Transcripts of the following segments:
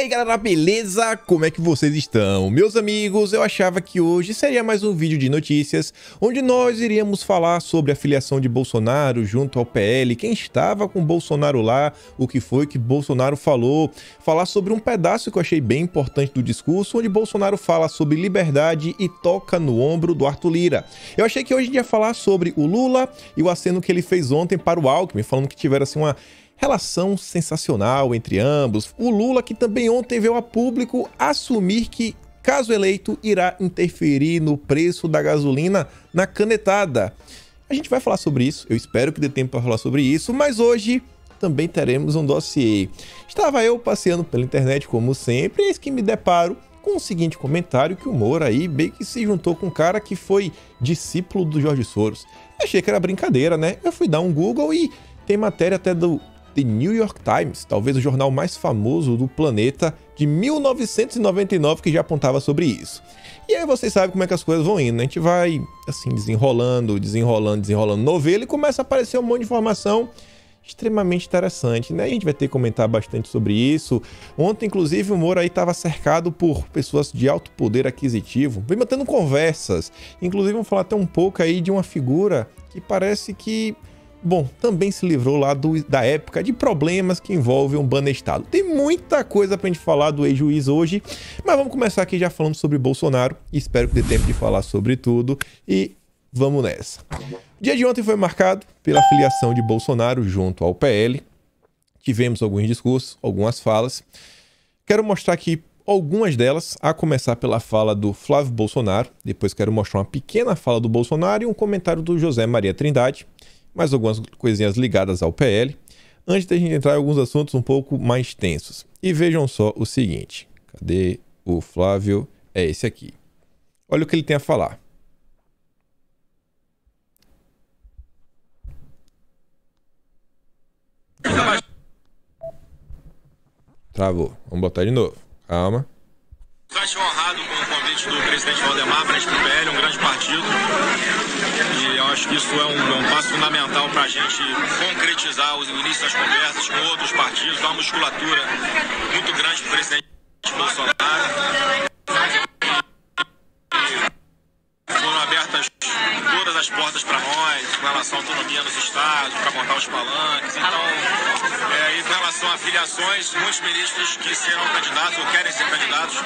aí galera, beleza? Como é que vocês estão? Meus amigos, eu achava que hoje seria mais um vídeo de notícias, onde nós iríamos falar sobre a filiação de Bolsonaro junto ao PL, quem estava com Bolsonaro lá, o que foi que Bolsonaro falou, falar sobre um pedaço que eu achei bem importante do discurso, onde Bolsonaro fala sobre liberdade e toca no ombro do Arthur Lira. Eu achei que hoje a gente ia falar sobre o Lula e o aceno que ele fez ontem para o Alckmin, falando que tiveram assim uma relação sensacional entre ambos. O Lula, que também ontem veio a público assumir que, caso eleito, irá interferir no preço da gasolina na canetada. A gente vai falar sobre isso, eu espero que dê tempo para falar sobre isso, mas hoje também teremos um dossiê. Estava eu passeando pela internet, como sempre, e eis que me deparo com o seguinte comentário, que o Moura aí bem que se juntou com um cara que foi discípulo do Jorge Soros. Eu achei que era brincadeira, né? Eu fui dar um Google e tem matéria até do The New York Times, talvez o jornal mais famoso do planeta, de 1999, que já apontava sobre isso. E aí vocês sabem como é que as coisas vão indo, né? A gente vai, assim, desenrolando novela e começa a aparecer um monte de informação extremamente interessante, né? E a gente vai ter que comentar bastante sobre isso. Ontem, inclusive, o Moura aí estava cercado por pessoas de alto poder aquisitivo, vem mantendo conversas. Inclusive, vamos falar até um pouco aí de uma figura que parece que, bom, também se livrou lá da época de problemas que envolvem um banestado. Tem muita coisa pra gente falar do ex-juiz hoje, mas vamos começar aqui já falando sobre Bolsonaro. Espero que dê tempo de falar sobre tudo e vamos nessa. O dia de ontem foi marcado pela filiação de Bolsonaro junto ao PL. Tivemos alguns discursos, algumas falas. Quero mostrar aqui algumas delas, a começar pela fala do Flávio Bolsonaro. Depois quero mostrar uma pequena fala do Bolsonaro e um comentário do José Maria Trindade. Mais algumas coisinhas ligadas ao PL, antes de a gente entrar em alguns assuntos um pouco mais tensos. E vejam só o seguinte, cadê o Flávio? É esse aqui. Olha o que ele tem a falar. Travou, vamos botar de novo, calma. Eu acho honrado com o convite do presidente Valdemar para a gente do PL, um grande partido. E eu acho que isso é um passo fundamental para a gente concretizar o início das conversas com outros partidos, dar uma musculatura muito grande para o presidente Bolsonaro. Foram abertas todas as portas para nós, com relação à autonomia nos estados, para montar os palanques. Então, e com relação a filiações, muitos ministros que serão candidatos ou querem ser candidatos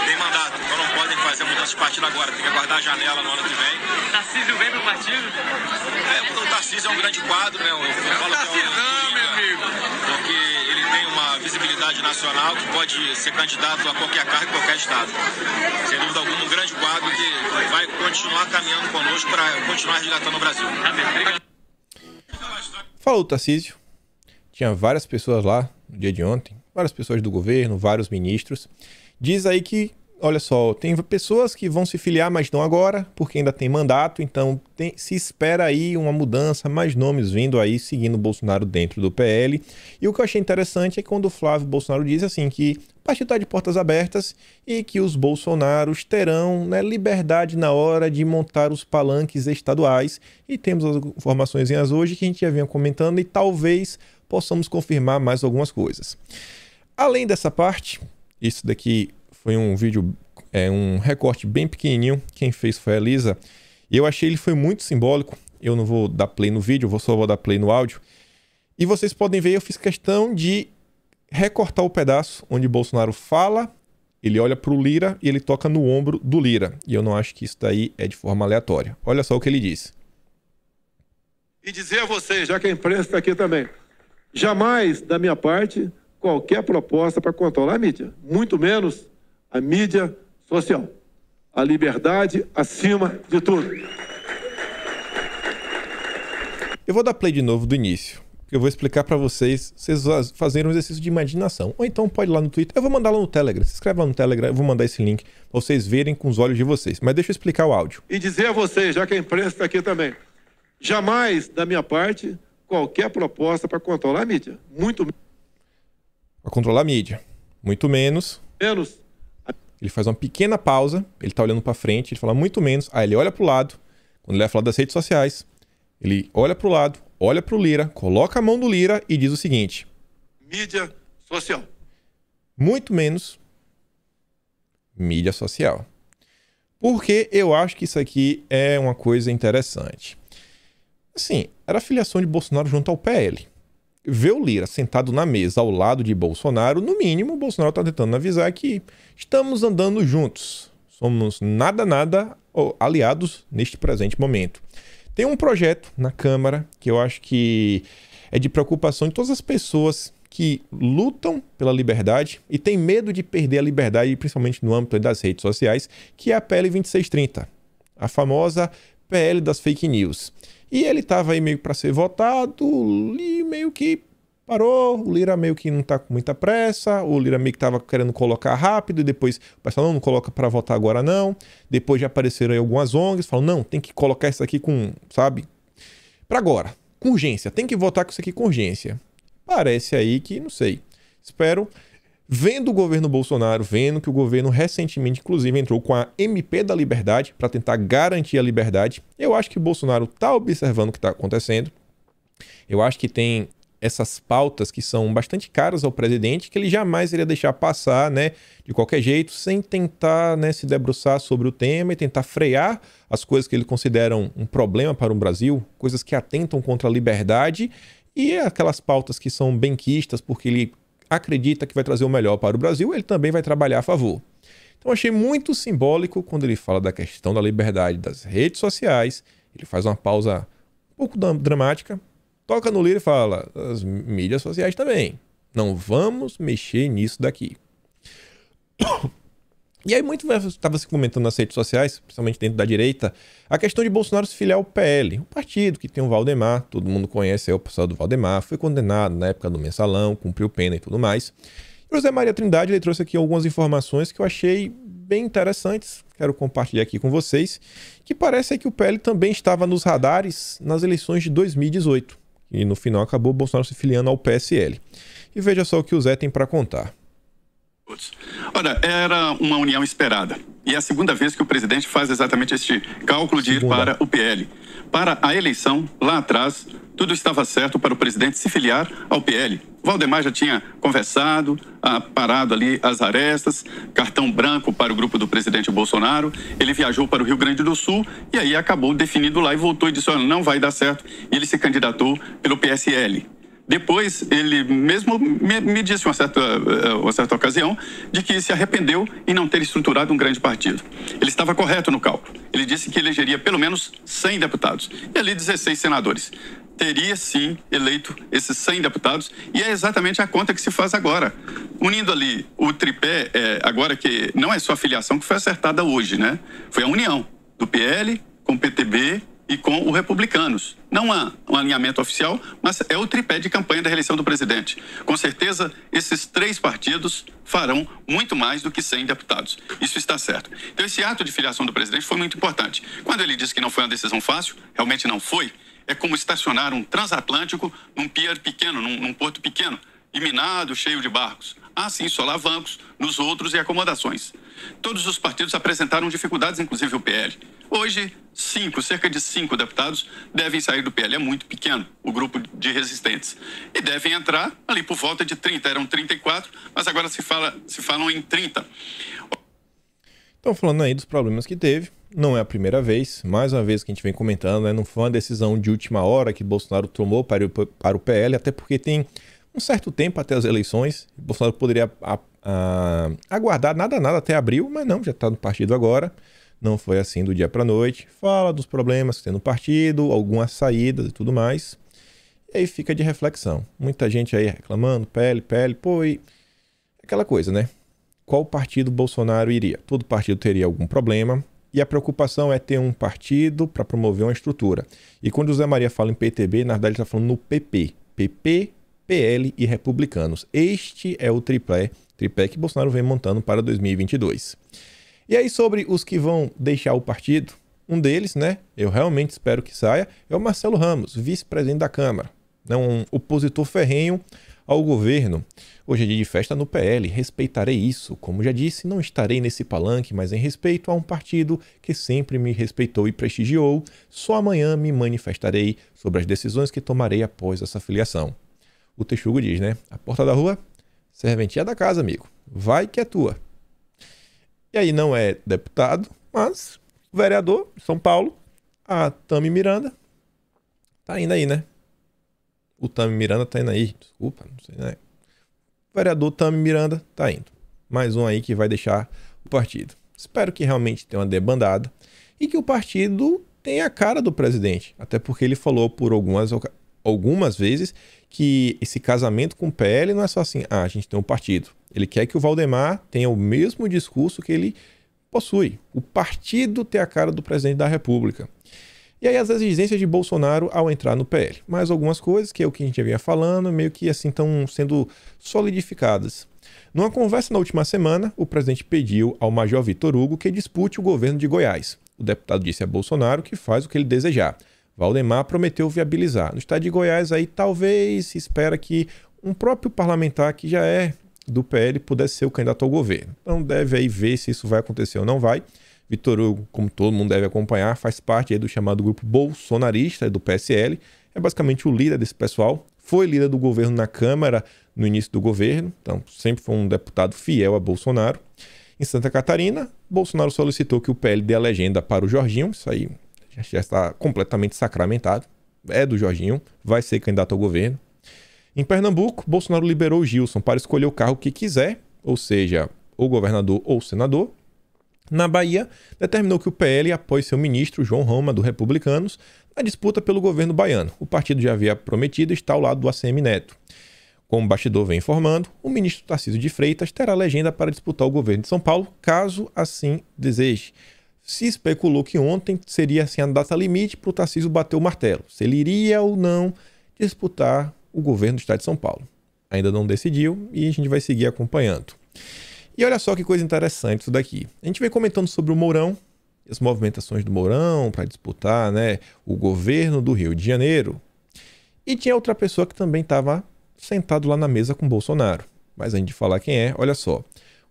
têm mandato, então não podem fazer mudança de partido agora, tem que aguardar a janela no ano que vem. Tarcísio vem pro partido? O Tarcísio é um grande quadro, né? Eu falo que é um meu amigo. porque ele tem uma visibilidade nacional que pode ser candidato a qualquer cargo em qualquer estado. Sem dúvida alguma, um grande quadro que vai continuar caminhando conosco para continuar resgatando o Brasil. Falou o Tarcísio. Tinha várias pessoas lá no dia de ontem, várias pessoas do governo, vários ministros. Diz aí que, olha só, tem pessoas que vão se filiar, mas não agora, porque ainda tem mandato, então se espera aí uma mudança, mais nomes vindo aí, seguindo o Bolsonaro dentro do PL. E o que eu achei interessante é quando o Flávio Bolsonaro diz assim que o partido está de portas abertas e que os Bolsonaros terão, né, liberdade na hora de montar os palanques estaduais. E temos as informações hoje que a gente já vinha comentando e talvez possamos confirmar mais algumas coisas. Além dessa parte, isso daqui foi um vídeo, um recorte bem pequenininho, quem fez foi a Elisa, e eu achei ele foi muito simbólico. Eu não vou dar play no vídeo, só vou dar play no áudio. E vocês podem ver, eu fiz questão de recortar o pedaço onde Bolsonaro fala, ele olha para o Lira e ele toca no ombro do Lira. E eu não acho que isso daí é de forma aleatória. Olha só o que ele disse. E dizer a vocês, já que a imprensa está aqui também, jamais, da minha parte, qualquer proposta para controlar a mídia, muito menos a mídia social. A liberdade acima de tudo. Eu vou dar play de novo do início. Eu vou explicar para vocês fazerem um exercício de imaginação. Ou então pode ir lá no Twitter. Eu vou mandar lá no Telegram. Se inscreve lá no Telegram. Eu vou mandar esse link para vocês verem com os olhos de vocês. Mas deixa eu explicar o áudio. E dizer a vocês, já que a imprensa está aqui também, jamais, da minha parte, qualquer proposta para controlar a mídia. Muito menos. Para controlar a mídia. Muito menos. Ele faz uma pequena pausa. Ele tá olhando para frente. Ele fala muito menos. Aí ele olha para o lado. Quando ele vai falar das redes sociais, ele olha para o lado, olha para o Lira, coloca a mão do Lira e diz o seguinte: mídia social. muito menos mídia social. Porque eu acho que isso aqui é uma coisa interessante. Assim, era a filiação de Bolsonaro junto ao PL. Ver o Lira sentado na mesa ao lado de Bolsonaro, no mínimo, o Bolsonaro está tentando avisar que estamos andando juntos. Somos nada aliados neste presente momento. Tem um projeto na Câmara que eu acho que é de preocupação de todas as pessoas que lutam pela liberdade e têm medo de perder a liberdade, principalmente no âmbito das redes sociais, que é a PL 2630, a famosa PL das fake news. E ele estava aí meio para ser votado e meio que parou, o Lira meio que não está com muita pressa, o Lira meio que estava querendo colocar rápido e depois o pessoal não coloca para votar agora não. Depois já apareceram aí algumas ONGs, falam, não, tem que colocar isso aqui com, sabe, para agora, com urgência, tem que votar com isso aqui com urgência. Parece aí que, não sei, espero, vendo o governo Bolsonaro, vendo que o governo recentemente, inclusive, entrou com a MP da Liberdade para tentar garantir a liberdade, eu acho que o Bolsonaro está observando o que está acontecendo. Eu acho que tem essas pautas que são bastante caras ao presidente, que ele jamais iria deixar passar, né, de qualquer jeito, sem tentar, né, se debruçar sobre o tema e tentar frear as coisas que ele considera um problema para o Brasil, coisas que atentam contra a liberdade e aquelas pautas que são benquistas, porque ele acredita que vai trazer o melhor para o Brasil, ele também vai trabalhar a favor. Então achei muito simbólico quando ele fala da questão da liberdade das redes sociais, ele faz uma pausa um pouco dramática, toca no Lira e fala, as mídias sociais também, não vamos mexer nisso daqui. E aí muito estava se comentando nas redes sociais, principalmente dentro da direita, a questão de Bolsonaro se filiar ao PL, um partido que tem o Valdemar, todo mundo conhece o pessoal do Valdemar, foi condenado na época do mensalão, cumpriu pena e tudo mais. E o José Maria Trindade, ele trouxe aqui algumas informações que eu achei bem interessantes, quero compartilhar aqui com vocês, que parece que o PL também estava nos radares nas eleições de 2018, e no final acabou o Bolsonaro se filiando ao PSL. E veja só o que o Zé tem para contar. Olha, era uma união esperada. E é a segunda vez que o presidente faz exatamente este cálculo de ir para o PL. Para a eleição, lá atrás, tudo estava certo para o presidente se filiar ao PL. Valdemar já tinha conversado, parado ali as arestas, cartão branco para o grupo do presidente Bolsonaro. Ele viajou para o Rio Grande do Sul e aí acabou definido lá e voltou e disse, olha, não vai dar certo. E ele se candidatou pelo PSL. Depois, ele mesmo me disse uma certa ocasião de que se arrependeu em não ter estruturado um grande partido. Ele estava correto no cálculo. Ele disse que elegeria pelo menos 100 deputados e ali 16 senadores. Teria, sim, eleito esses 100 deputados e é exatamente a conta que se faz agora. Unindo ali o tripé, agora que não é só a filiação que foi acertada hoje, né? Foi a união do PL com o PTB e com os Republicanos. Não há um alinhamento oficial, mas é o tripé de campanha da reeleição do presidente. Com certeza, esses três partidos farão muito mais do que 100 deputados. Isso está certo. Então, esse ato de filiação do presidente foi muito importante. Quando ele disse que não foi uma decisão fácil, realmente não foi, é como estacionar um transatlântico num pier pequeno, num porto pequeno, e minado, cheio de barcos. Há, sim, solavancos nos outros e acomodações. Todos os partidos apresentaram dificuldades, inclusive o PL. Hoje, cerca de 5 deputados devem sair do PL. É muito pequeno o grupo de resistentes. E devem entrar ali por volta de 30. Eram 34, mas agora se falam em 30. Estão falando aí dos problemas que teve. Não é a primeira vez. Mais uma vez que a gente vem comentando, né? Não foi uma decisão de última hora que Bolsonaro tomou para o PL, até porque tem um certo tempo até as eleições. Bolsonaro poderia aguardar nada até abril, mas não, já está no partido agora. Não foi assim do dia para a noite. Fala dos problemas que tem no partido, algumas saídas e tudo mais. E aí fica de reflexão. Muita gente aí reclamando, PL, pô, e aquela coisa, né? Qual partido Bolsonaro iria? Todo partido teria algum problema. E a preocupação é ter um partido para promover uma estrutura. E quando o José Maria fala em PTB, na verdade ele está falando no PP. PP, PL e Republicanos. Este é o tripé que Bolsonaro vem montando para 2022. E aí sobre os que vão deixar o partido, um deles, né, eu realmente espero que saia, é o Marcelo Ramos, vice-presidente da Câmara, né, um opositor ferrenho ao governo. Hoje é dia de festa no PL, respeitarei isso. Como já disse, não estarei nesse palanque, mas em respeito a um partido que sempre me respeitou e prestigiou, só amanhã me manifestarei sobre as decisões que tomarei após essa filiação. O Texugo diz, né, a porta da rua, serventia da casa, amigo. vai que é tua. E aí não é deputado, mas vereador de São Paulo, a Tami Miranda, tá indo aí, né? O Tami Miranda tá indo aí, desculpa, não sei, né? O vereador Tami Miranda tá indo. Mais um aí que vai deixar o partido. Espero que realmente tenha uma debandada e que o partido tenha a cara do presidente. Até porque ele falou por algumas vezes que esse casamento com o PL não é só assim, a gente tem um partido. Ele quer que o Valdemar tenha o mesmo discurso que ele possui. O partido ter a cara do presidente da República. E aí as exigências de Bolsonaro ao entrar no PL. Mais algumas coisas, que é o que a gente já vinha falando, meio que assim estão sendo solidificadas. Numa conversa na última semana, o presidente pediu ao Major Vitor Hugo que dispute o governo de Goiás. O deputado disse a Bolsonaro que faz o que ele desejar. Valdemar prometeu viabilizar. No estado de Goiás, aí talvez se espera que um próprio parlamentar que já é do PL pudesse ser o candidato ao governo. Então deve aí ver se isso vai acontecer ou não vai. Vitor Hugo, como todo mundo deve acompanhar, faz parte aí do chamado grupo bolsonarista do PSL. É basicamente o líder desse pessoal. Foi líder do governo na Câmara no início do governo. Então sempre foi um deputado fiel a Bolsonaro. Em Santa Catarina, Bolsonaro solicitou que o PL dê a legenda para o Jorginho. Isso aí já está completamente sacramentado. É do Jorginho, vai ser candidato ao governo. Em Pernambuco, Bolsonaro liberou o Gilson para escolher o cargo que quiser, ou seja, ou governador ou senador. Na Bahia, determinou que o PL apoie seu ministro, João Roma, do Republicanos, na disputa pelo governo baiano. O partido já havia prometido estar ao lado do ACM Neto. Como o bastidor vem informando, o ministro Tarcísio de Freitas terá legenda para disputar o governo de São Paulo, caso assim deseje. Se especulou que ontem seria assim a data limite para o Tarcísio bater o martelo, se ele iria ou não disputar o governo do estado de São Paulo. Ainda não decidiu e a gente vai seguir acompanhando. E olha só que coisa interessante isso daqui. A gente vem comentando sobre o Mourão, as movimentações do Mourão para disputar, né, o governo do Rio de Janeiro. E tinha outra pessoa que também estava sentado lá na mesa com Bolsonaro. Mas antes de falar quem é, olha só.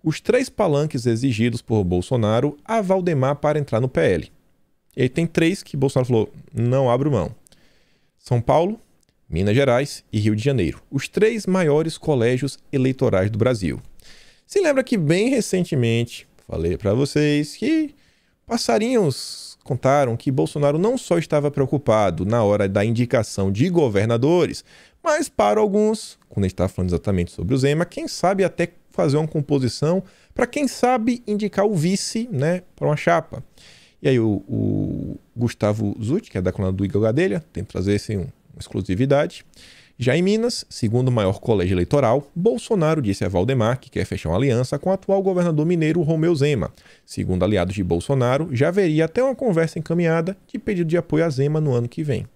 Os 3 palanques exigidos por Bolsonaro a Valdemar para entrar no PL. E aí tem 3 que Bolsonaro falou, não abro mão. São Paulo, Minas Gerais e Rio de Janeiro. Os 3 maiores colégios eleitorais do Brasil. Se lembra que bem recentemente falei para vocês que passarinhos contaram que Bolsonaro não só estava preocupado na hora da indicação de governadores, mas para alguns, quando a gente está falando exatamente sobre o Zema, quem sabe até fazer uma composição para quem sabe indicar o vice, né, para uma chapa. E aí o Gustavo Zutti, que é da coluna do Igor Gadelha, tenta trazer assim, uma exclusividade. Já em Minas, segundo o maior colégio eleitoral, Bolsonaro disse a Valdemar que quer fechar uma aliança com o atual governador mineiro Romeu Zema. Segundo aliados de Bolsonaro, já haveria até uma conversa encaminhada de pedido de apoio a Zema no ano que vem.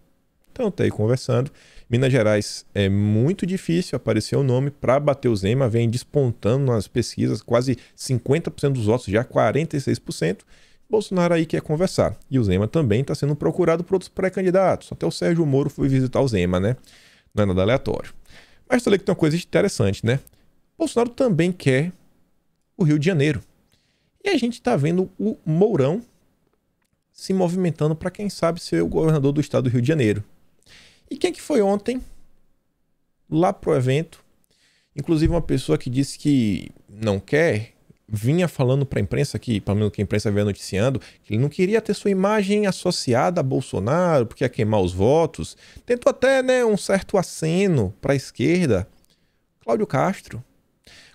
Então, está aí conversando. Minas Gerais é muito difícil aparecer o nome para bater o Zema, vem despontando nas pesquisas, quase 50% dos votos, já 46%. Bolsonaro aí quer conversar. E o Zema também está sendo procurado por outros pré-candidatos. Até o Sérgio Moro foi visitar o Zema, né? Não é nada aleatório. Mas falei que tem uma coisa interessante, né? Bolsonaro também quer o Rio de Janeiro. E a gente está vendo o Mourão se movimentando para, quem sabe, ser o governador do estado do Rio de Janeiro. E quem que foi ontem lá pro evento? Inclusive uma pessoa que disse que não quer, vinha falando para a imprensa, que pelo menos que a imprensa veio noticiando, que ele não queria ter sua imagem associada a Bolsonaro, porque ia queimar os votos. Tentou até, né, um certo aceno para a esquerda. Cláudio Castro,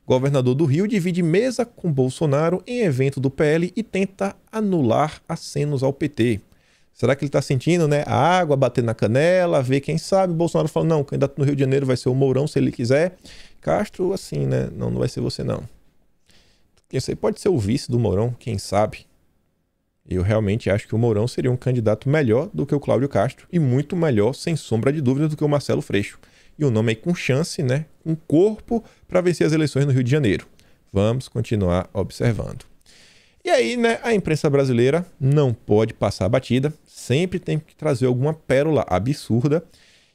governador do Rio, divide mesa com Bolsonaro em evento do PL e tenta anular acenos ao PT. Será que ele está sentindo, né, a água bater na canela, ver quem sabe? Bolsonaro falou, não, o candidato no Rio de Janeiro vai ser o Mourão, se ele quiser. Castro, assim, né, não vai ser você não. Quem sabe pode ser o vice do Mourão, quem sabe. Eu realmente acho que o Mourão seria um candidato melhor do que o Cláudio Castro e muito melhor, sem sombra de dúvida, do que o Marcelo Freixo. E o nome aí com chance, né, um corpo para vencer as eleições no Rio de Janeiro. Vamos continuar observando. E aí, né, a imprensa brasileira não pode passar batida, sempre tem que trazer alguma pérola absurda.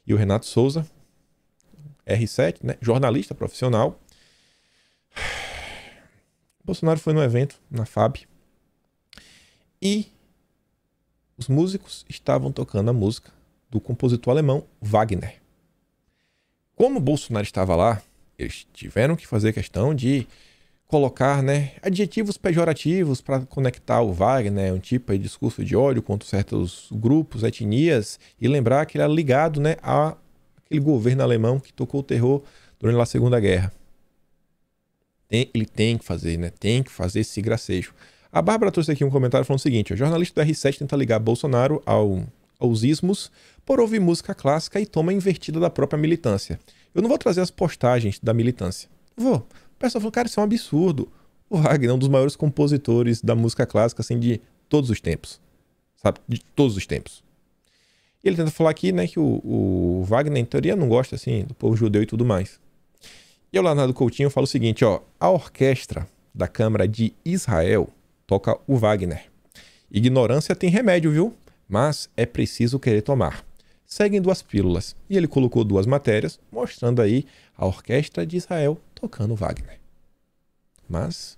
E o Renato Souza, R7, né, jornalista profissional. Bolsonaro foi no evento, na FAB, e os músicos estavam tocando a música do compositor alemão Wagner. Como Bolsonaro estava lá, eles tiveram que fazer questão de colocar, né, adjetivos pejorativos para conectar o Wagner, um tipo de discurso de ódio contra certos grupos, etnias, e lembrar que ele era ligado, né, àquele governo alemão que tocou o terror durante a Segunda Guerra. Ele tem que fazer, né, tem que fazer esse gracejo. A Bárbara trouxe aqui um comentário falando o seguinte: o jornalista do R7 tenta ligar Bolsonaro aos ismos por ouvir música clássica e toma a invertida da própria militância. Eu não vou trazer as postagens da militância. Vou. O pessoal falou, cara, isso é um absurdo. O Wagner é um dos maiores compositores da música clássica, assim, de todos os tempos. Sabe? De todos os tempos. E ele tenta falar aqui, né, que o Wagner, em teoria, não gosta, assim, do povo judeu e tudo mais. E o Leonardo Coutinho fala o seguinte, ó: a orquestra da Câmara de Israel toca o Wagner. Ignorância tem remédio, viu? Mas é preciso querer tomar. Seguem 2 pílulas. E ele colocou 2 matérias, mostrando aí a orquestra de Israel tocando Wagner. Mas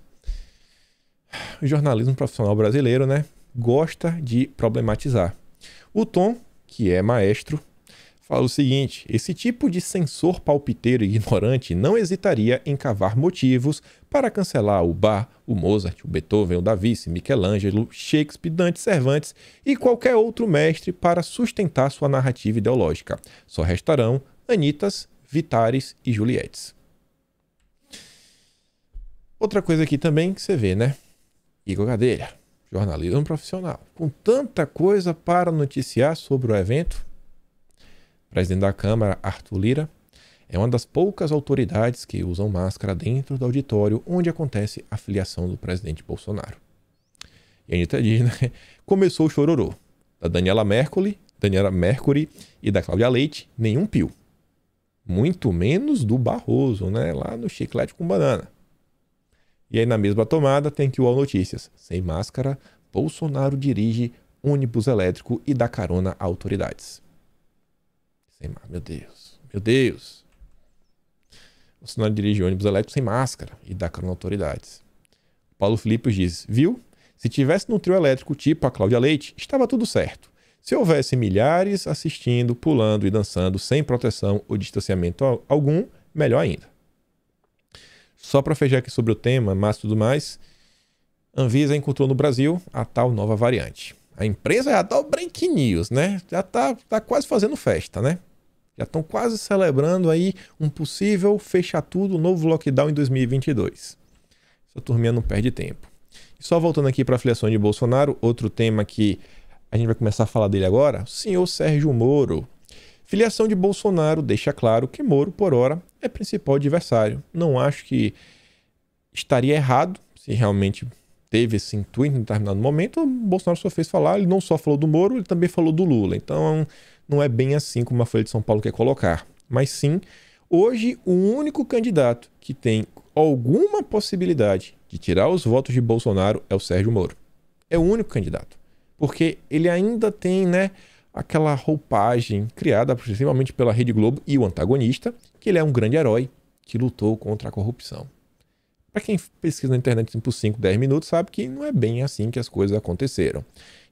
o jornalismo profissional brasileiro, né, gosta de problematizar. O Tom, que é maestro, fala o seguinte: esse tipo de censor palpiteiro e ignorante não hesitaria em cavar motivos para cancelar o Bach, o Mozart, o Beethoven, o Davies, Michelangelo, Shakespeare, Dante, Cervantes e qualquer outro mestre para sustentar sua narrativa ideológica. Só restarão Anitas, Vitares e Juliettes. Outra coisa aqui também que você vê, né? Igor Gadelha, jornalismo profissional, com tanta coisa para noticiar sobre o evento. Presidente da Câmara, Arthur Lira, é uma das poucas autoridades que usam máscara dentro do auditório onde acontece a filiação do presidente Bolsonaro. E a Anitta diz, né? Começou o chororô. Da Daniela Mercury e da Cláudia Leite, nenhum pio. Muito menos do Barroso, né? Lá no Chiclete com Banana. E aí na mesma tomada tem que o UOL Notícias. Sem máscara, Bolsonaro dirige ônibus elétrico e dá carona a autoridades. Meu Deus, meu Deus. Bolsonaro dirige ônibus elétrico sem máscara e dá carona a autoridades. Paulo Filipe diz, viu? Se tivesse no trio elétrico tipo a Cláudia Leite, estava tudo certo. Se houvesse milhares assistindo, pulando e dançando sem proteção ou distanciamento algum, melhor ainda. Só para fechar aqui sobre o tema, mas tudo mais, Anvisa encontrou no Brasil a tal nova variante. A empresa já dá o break news, né? Já tá quase fazendo festa, né? Já estão quase celebrando aí um possível fecha tudo, novo lockdown em 2022. Essa turminha não perde tempo. E só voltando aqui para a filiação de Bolsonaro, outro tema que a gente vai começar a falar dele agora, o senhor Sérgio Moro. Filiação de Bolsonaro deixa claro que Moro, por hora, é principal adversário. Não acho que estaria errado se realmente teve esse intuito em determinado momento. O Bolsonaro só fez falar, ele não só falou do Moro, ele também falou do Lula. Então não é bem assim como a Folha de São Paulo quer colocar. Mas sim, hoje o único candidato que tem alguma possibilidade de tirar os votos de Bolsonaro é o Sérgio Moro. É o único candidato. Porque ele ainda tem, né, aquela roupagem criada principalmente pela Rede Globo e o antagonista, que ele é um grande herói que lutou contra a corrupção. Para quem pesquisa na internet por 5, 10 minutos, sabe que não é bem assim que as coisas aconteceram.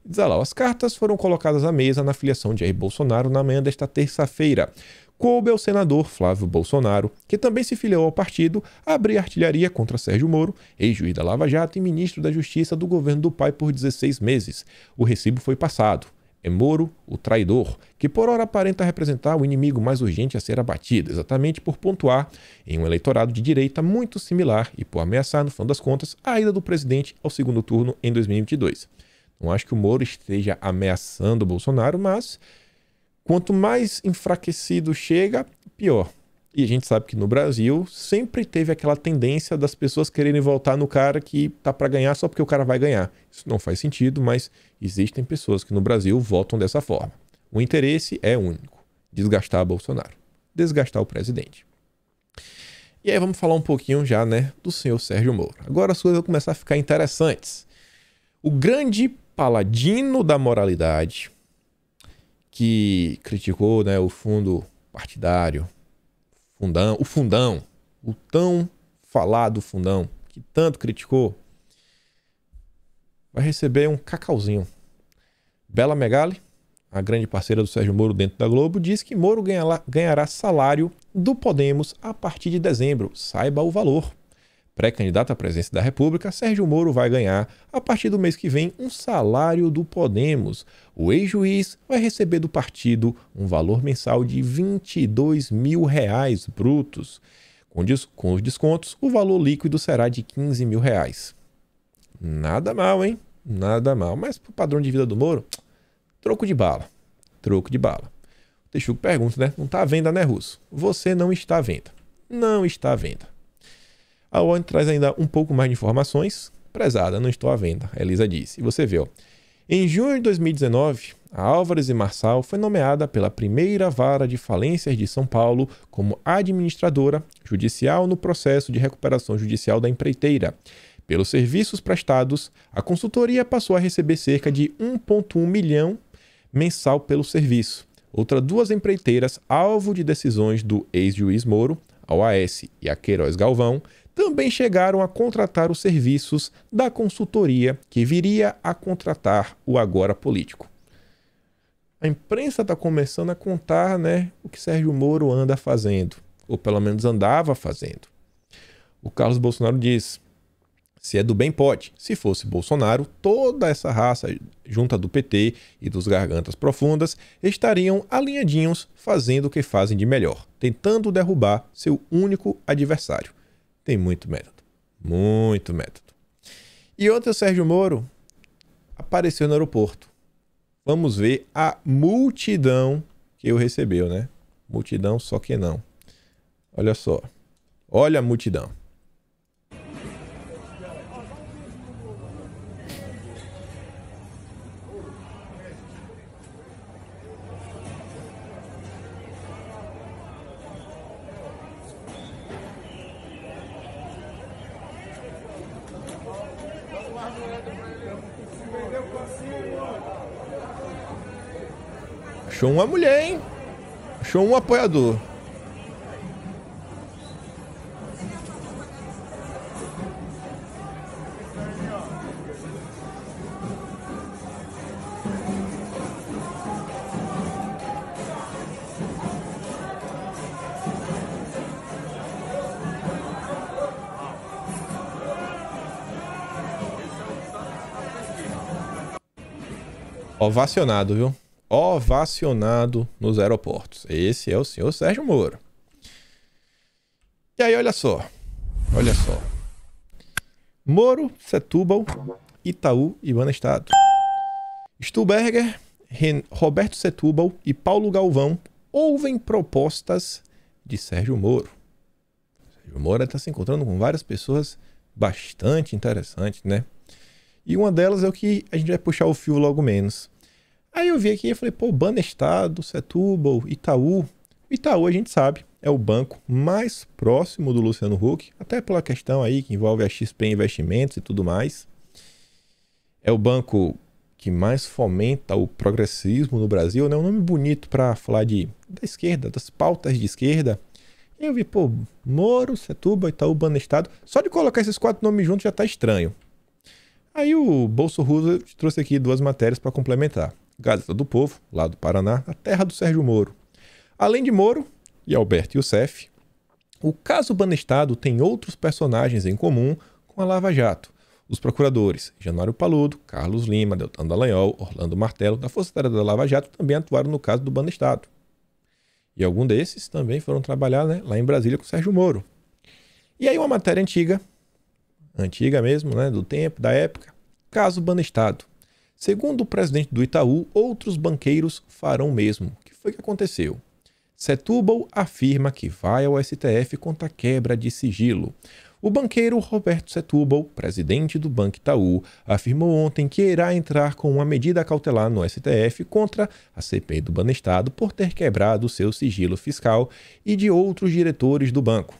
Diz lá, as cartas foram colocadas à mesa na filiação de Jair Bolsonaro na manhã desta terça-feira. Coube ao senador Flávio Bolsonaro, que também se filiou ao partido, abrir artilharia contra Sérgio Moro, ex-juiz da Lava Jato e ministro da Justiça do governo do pai por 16 meses. O recibo foi passado. É Moro, o traidor, que por ora aparenta representar o inimigo mais urgente a ser abatido, exatamente por pontuar em um eleitorado de direita muito similar e por ameaçar, no fim das contas, a ida do presidente ao segundo turno em 2022. Não acho que o Moro esteja ameaçando o Bolsonaro, mas quanto mais enfraquecido chega, pior. E a gente sabe que no Brasil sempre teve aquela tendência das pessoas quererem votar no cara que tá para ganhar só porque o cara vai ganhar. Isso não faz sentido, mas existem pessoas que no Brasil votam dessa forma. O interesse é único: desgastar Bolsonaro, desgastar o presidente. E aí vamos falar um pouquinho já, né, do senhor Sérgio Moro. Agora as coisas vão começar a ficar interessantes. O grande paladino da moralidade, que criticou, né, o fundo partidário, o fundão, o tão falado fundão, que tanto criticou, vai receber um cacauzinho. Bela Megali, a grande parceira do Sérgio Moro dentro da Globo, diz que Moro ganhará salário do Podemos a partir de dezembro. Saiba o valor. Pré-candidato à presidência da República, Sérgio Moro vai ganhar, a partir do mês que vem, um salário do Podemos. O ex-juiz vai receber do partido um valor mensal de R$ 22 mil brutos. Com os descontos, o valor líquido será de R$ 15 mil. Nada mal, hein? Nada mal. Mas pro padrão de vida do Moro, troco de bala. Troco de bala. O Texugo pergunta, né? Não está à venda, né, Russo? Você não está à venda. Não está à venda. A ONU traz ainda um pouco mais de informações. Prezada, não estou à venda, a Elisa disse. E você vê, ó. Em junho de 2019, a Álvares e Marçal foi nomeada pela primeira vara de falências de São Paulo como administradora judicial no processo de recuperação judicial da empreiteira. Pelos serviços prestados, a consultoria passou a receber cerca de 1,1 milhão mensal pelo serviço. Outras duas empreiteiras, alvo de decisões do ex-juiz Moro, a OAS e a Queiroz Galvão, também chegaram a contratar os serviços da consultoria que viria a contratar o agora político. A imprensa está começando a contar, né, o que Sérgio Moro anda fazendo, ou pelo menos andava fazendo. O Carlos Bolsonaro diz: se é do bem, pode. Se fosse Bolsonaro, toda essa raça junta do PT e dos gargantas profundas estariam alinhadinhos fazendo o que fazem de melhor, tentando derrubar seu único adversário. Tem muito método. Muito método. E ontem o Sérgio Moro apareceu no aeroporto. Vamos ver a multidão que o recebeu, né? Multidão, só que não. Olha só. Olha a multidão. Achou uma mulher, hein? Achou um apoiador. Ovacionado, viu? Ovacionado nos aeroportos. Esse é o senhor Sérgio Moro. E aí, olha só. Olha só. Moro, Setúbal, Itaú e Banestado. Stuberger, Roberto Setúbal e Paulo Galvão ouvem propostas de Sérgio Moro. Sérgio Moro está se encontrando com várias pessoas bastante interessantes, né? E uma delas é o que a gente vai puxar o fio logo menos. Aí eu vi aqui e falei, pô, Banestado, Setúbal, Itaú. O Itaú, a gente sabe, é o banco mais próximo do Luciano Huck, até pela questão aí que envolve a XP Investimentos e tudo mais. É o banco que mais fomenta o progressismo no Brasil, né? Um nome bonito para falar da esquerda, das pautas de esquerda. E eu vi, pô, Moro, Setúbal, Itaú, Banestado. Só de colocar esses 4 nomes juntos já tá estranho. Aí o Bolso Roosevelt trouxe aqui 2 matérias para complementar. Gazeta do Povo, lá do Paraná, a terra do Sérgio Moro. Além de Moro e Alberto Youssef, o caso Banestado tem outros personagens em comum com a Lava Jato. Os procuradores Januário Paludo, Carlos Lima, Deltan Dallagnol, Orlando Martello, da Força Tarefa da Lava Jato, também atuaram no caso do Banestado. E alguns desses também foram trabalhar, né, lá em Brasília com o Sérgio Moro. E aí uma matéria antiga mesmo, né, do tempo, da época, caso Banestado. Segundo o presidente do Itaú, outros banqueiros farão o mesmo. O que foi que aconteceu? Setúbal afirma que vai ao STF contra a quebra de sigilo. O banqueiro Roberto Setúbal, presidente do Banco Itaú, afirmou ontem que irá entrar com uma medida cautelar no STF contra a CPI do Banestado por ter quebrado seu sigilo fiscal e de outros diretores do banco.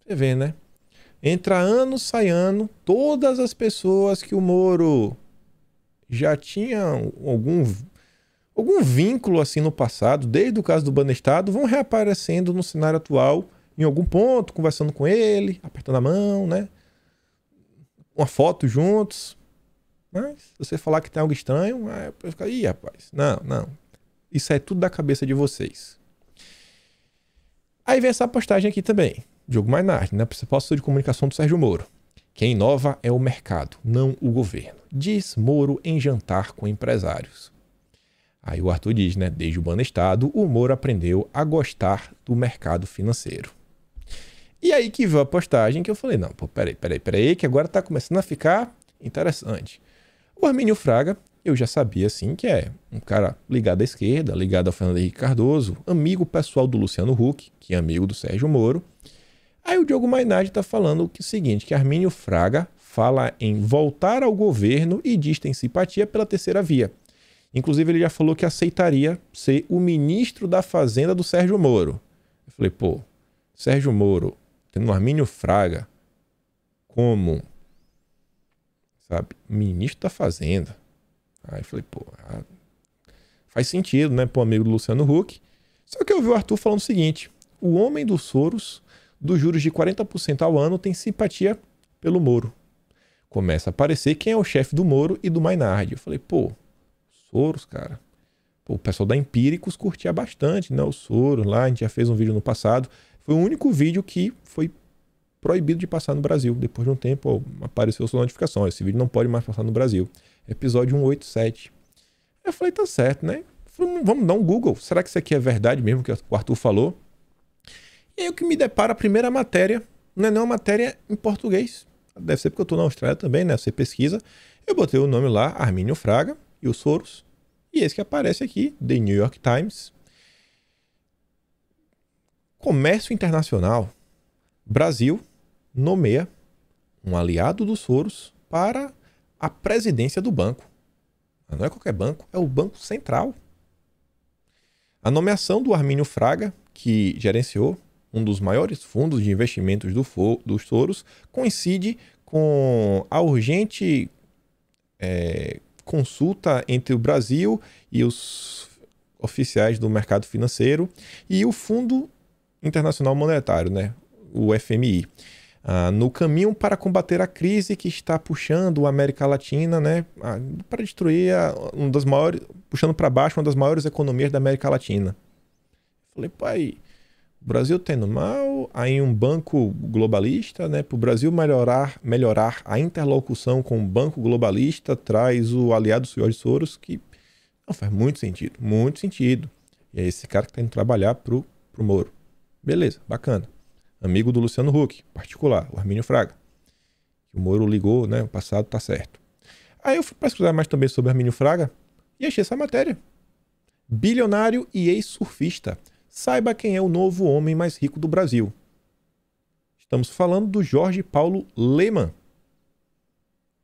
Você vê, né? Entra ano, sai ano, todas as pessoas que o Moro já tinha algum vínculo assim no passado, desde o caso do Banestado, vão reaparecendo no cenário atual, em algum ponto, conversando com ele, apertando a mão, né? Uma foto juntos. Mas se você falar que tem algo estranho, eu fico, ih, rapaz, não. Isso é tudo da cabeça de vocês. Aí vem essa postagem aqui também, Diogo Mainardi, né? Proposta de comunicação do Sérgio Moro. Quem inova é o mercado, não o governo. Diz Moro em jantar com empresários. Aí o Arthur diz, né? Desde o Banestado, o Moro aprendeu a gostar do mercado financeiro. E aí que veio a postagem que eu falei, não, pô, peraí, que agora tá começando a ficar interessante. O Armínio Fraga, eu já sabia, assim, que é um cara ligado à esquerda, ligado ao Fernando Henrique Cardoso, amigo pessoal do Luciano Huck, que é amigo do Sérgio Moro. Aí o Diogo Mainardi tá falando o seguinte, que Armínio Fraga fala em voltar ao governo e diz que tem simpatia pela terceira via. Inclusive, ele já falou que aceitaria ser o ministro da Fazenda do Sérgio Moro. Eu falei, pô, Sérgio Moro tendo um Armínio Fraga como, sabe, ministro da Fazenda. Aí eu falei, pô, faz sentido, né, pro amigo do Luciano Huck. Só que eu vi o Arthur falando o seguinte, o homem dos Soros, dos juros de 40% ao ano, tem simpatia pelo Moro. Começa a aparecer quem é o chefe do Moro e do Mainardi. Eu falei, pô, Soros, cara. Pô, o pessoal da Empíricos curtia bastante, né, o Soros lá, a gente já fez um vídeo no passado. Foi o único vídeo que foi proibido de passar no Brasil. Depois de um tempo, apareceu sua notificação. Esse vídeo não pode mais passar no Brasil. Episódio 187. Eu falei, tá certo, né? Falei, vamos dar um Google. Será que isso aqui é verdade mesmo que o Arthur falou? E aí o que me depara a primeira matéria, não é nem uma matéria em português. Deve ser porque eu tô na Austrália também, né? Você pesquisa. Eu botei o nome lá, Armínio Fraga e os Soros. E esse que aparece aqui, The New York Times. Comércio Internacional. Brasil nomeia um aliado dos Soros para a presidência do banco. Não é qualquer banco, é o Banco Central. A nomeação do Armínio Fraga, que gerenciou um dos maiores fundos de investimentos dos Soros, coincide com a urgente consulta entre o Brasil e os oficiais do mercado financeiro e o Fundo Internacional Monetário, né? O FMI, no caminho para combater a crise que está puxando a América Latina, né? Para destruir puxando para baixo uma das maiores economias da América Latina. Falei, pai, o Brasil tendo mal, aí um banco globalista, né? Para o Brasil melhorar a interlocução com o banco globalista, traz o aliado George Soros, que não faz muito sentido, muito sentido. E é esse cara que está indo trabalhar pro Moro. Beleza, bacana. Amigo do Luciano Huck, particular, o Armínio Fraga. O Moro ligou, né? O passado tá certo. Aí eu fui pesquisar mais também sobre Armínio Fraga e achei essa matéria. Bilionário e ex-surfista. Saiba quem é o novo homem mais rico do Brasil. Estamos falando do Jorge Paulo Lemann.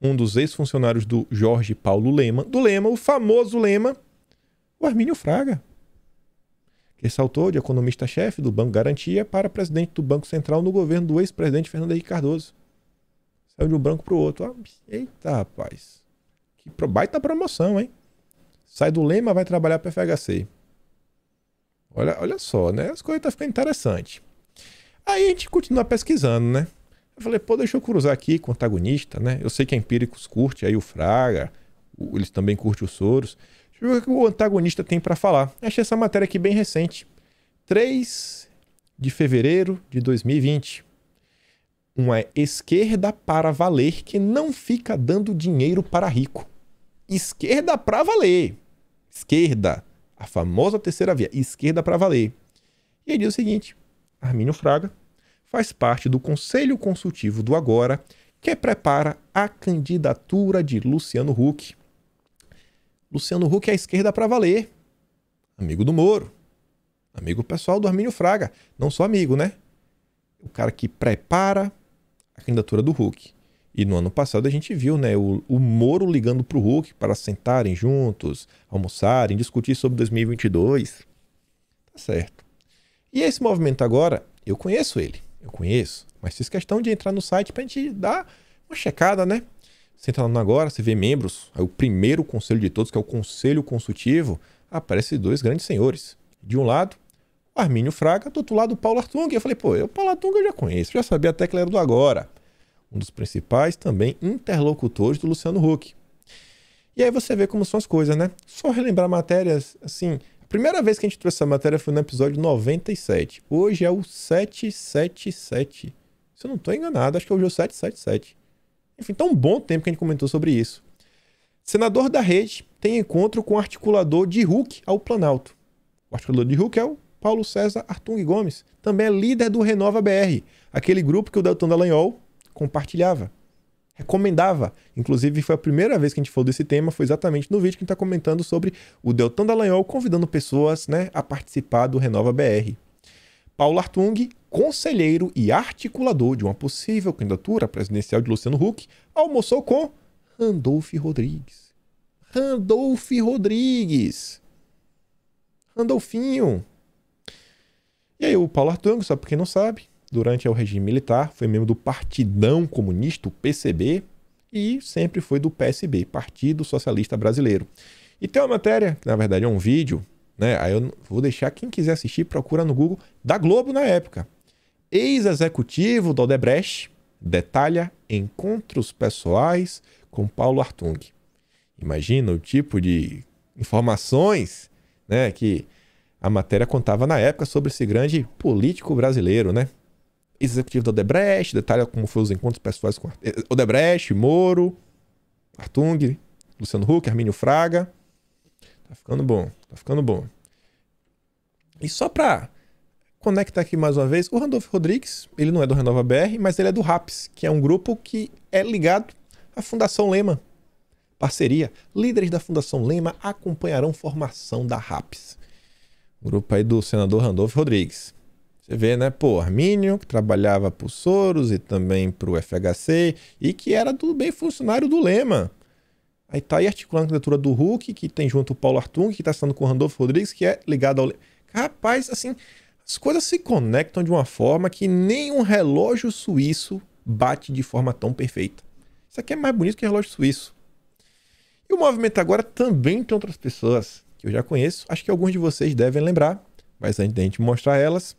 Um dos ex-funcionários do Jorge Paulo Lemann, o famoso Lemann, o Armínio Fraga, que saltou de economista-chefe do Banco Garantia para presidente do Banco Central no governo do ex-presidente Fernando Henrique Cardoso. Saiu de um banco para o outro. Eita, rapaz. Que baita promoção, hein? Sai do Lema, vai trabalhar para a FHC. Olha só, né? As coisas estão ficando interessantes. Aí a gente continua pesquisando, né? Eu falei, pô, deixa eu cruzar aqui com o antagonista, né? Eu sei que a Empíricos curte aí o Fraga, eles também curtem o Soros. Deixa eu ver o que o antagonista tem para falar. Achei essa matéria aqui bem recente. 3 de fevereiro de 2020. Uma esquerda para valer que não fica dando dinheiro para rico. Esquerda para valer. Esquerda. A famosa terceira via. Esquerda para valer. E aí diz o seguinte. Armínio Fraga faz parte do Conselho Consultivo do Agora, que prepara a candidatura de Luciano Huck. Luciano Huck é a esquerda para valer. Amigo do Moro. Amigo pessoal do Armínio Fraga. Não só amigo, né? O cara que prepara a candidatura do Huck. E no ano passado a gente viu, né, o Moro ligando pro Huck para sentarem juntos, almoçarem, discutir sobre 2022. Tá certo. E esse movimento agora, eu conheço ele. Eu conheço. Mas fiz questão de entrar no site pra gente dar uma checada, né? Você entra lá no Agora, você vê membros. Aí o primeiro conselho de todos, que é o Conselho Consultivo, aparece 2 grandes senhores. De um lado, o Armínio Fraga, do outro lado, o Paulo Artung. Eu falei, pô, o Paulo Artung eu já conheço, já sabia até que ele era do Agora. Um dos principais também interlocutores do Luciano Huck. E aí você vê como são as coisas, né? Só relembrar matérias, assim, primeira vez que a gente trouxe essa matéria foi no episódio 97. Hoje é o 777. Se eu não estou enganado, acho que hoje é o 777. Enfim, tá um bom tempo que a gente comentou sobre isso. Senador da Rede tem encontro com o articulador de Huck ao Planalto. O articulador de Huck é o Paulo César Artung Gomes. Também é líder do Renova BR, aquele grupo que o Deltan Dallagnol compartilhava, recomendava. Inclusive, foi a primeira vez que a gente falou desse tema, foi exatamente no vídeo que a gente está comentando sobre o Deltan Dallagnol convidando pessoas, né, a participar do Renova BR. Paulo Artung, conselheiro e articulador de uma possível candidatura presidencial de Luciano Huck, almoçou com Randolph Rodrigues. Randolph Rodrigues. Randolfinho. E aí o Paulo Artung, só para quem não sabe, durante o regime militar, foi membro do Partidão Comunista, o PCB, e sempre foi do PSB, Partido Socialista Brasileiro. E tem uma matéria, que na verdade é um vídeo, né? Aí eu vou deixar quem quiser assistir, procura no Google, da Globo na época. Ex-executivo do Odebrecht detalha encontros pessoais com Paulo Artung. Imagina o tipo de informações, né, que a matéria contava na época sobre esse grande político brasileiro, né? Executivo do Odebrecht, detalha como foram os encontros pessoais com Odebrecht, Moro, Artung, Luciano Huck, Armínio Fraga. Tá ficando bom, tá ficando bom. E só pra conectar aqui mais uma vez, o Randolph Rodrigues, ele não é do Renova BR, mas ele é do RAPS, que é um grupo que é ligado à Fundação Lema. Parceria. Líderes da Fundação Lema acompanharão formação da RAPS. Grupo aí do senador Randolph Rodrigues. Você vê, né? Pô, Armínio, que trabalhava pro Soros e também pro FHC e que era tudo bem funcionário do Lema. Aí tá aí articulando a candidatura do Huck, que tem junto o Paulo Artung, que tá estando com o Randolph Rodrigues, que é ligado ao Lema. Rapaz, assim, as coisas se conectam de uma forma que nem um relógio suíço bate de forma tão perfeita. Isso aqui é mais bonito que relógio suíço. E o movimento agora também tem outras pessoas que eu já conheço, acho que alguns de vocês devem lembrar, mas antes da gente mostrar elas,